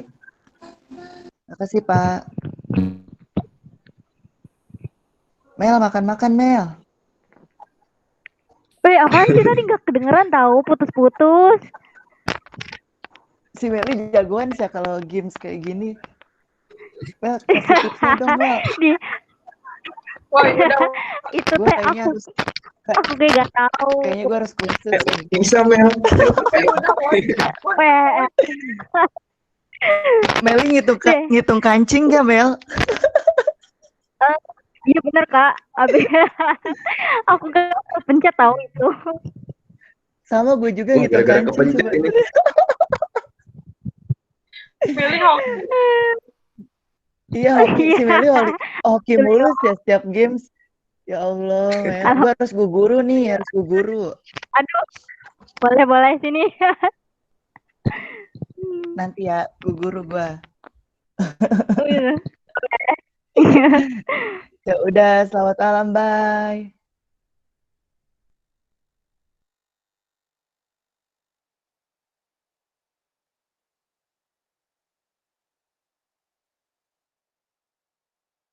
Makasih, Pak. Mel, makan-makan, Mel. Apaan sih tadi nggak kedengeran tahu, putus-putus. Si Meli jagoan sih kalau games kayak gini. Mel, kasih tipsnya dong, Mel. Wah, udah. Itu Gue teh kayaknya harus, aku kayak gak tahu. kayaknya gue harus kursus nih. Bisa Mel. Weh, Meli ngitung kancing gak, Mel? iya bener Kak. Abis aku gak pencet tahu itu. Sama gue juga Oh, ngitung gara-gara kancing kepencet coba. ini. Pilih hoki. Iya, si Meli hoki mulu ya setiap games. Ya Allah, Mel. Gue harus gue guru nih, harus gue guru. Aduh, boleh sini. Nanti ya, gue guru gue. Oh, iya. Ya udah, selamat malam, bye.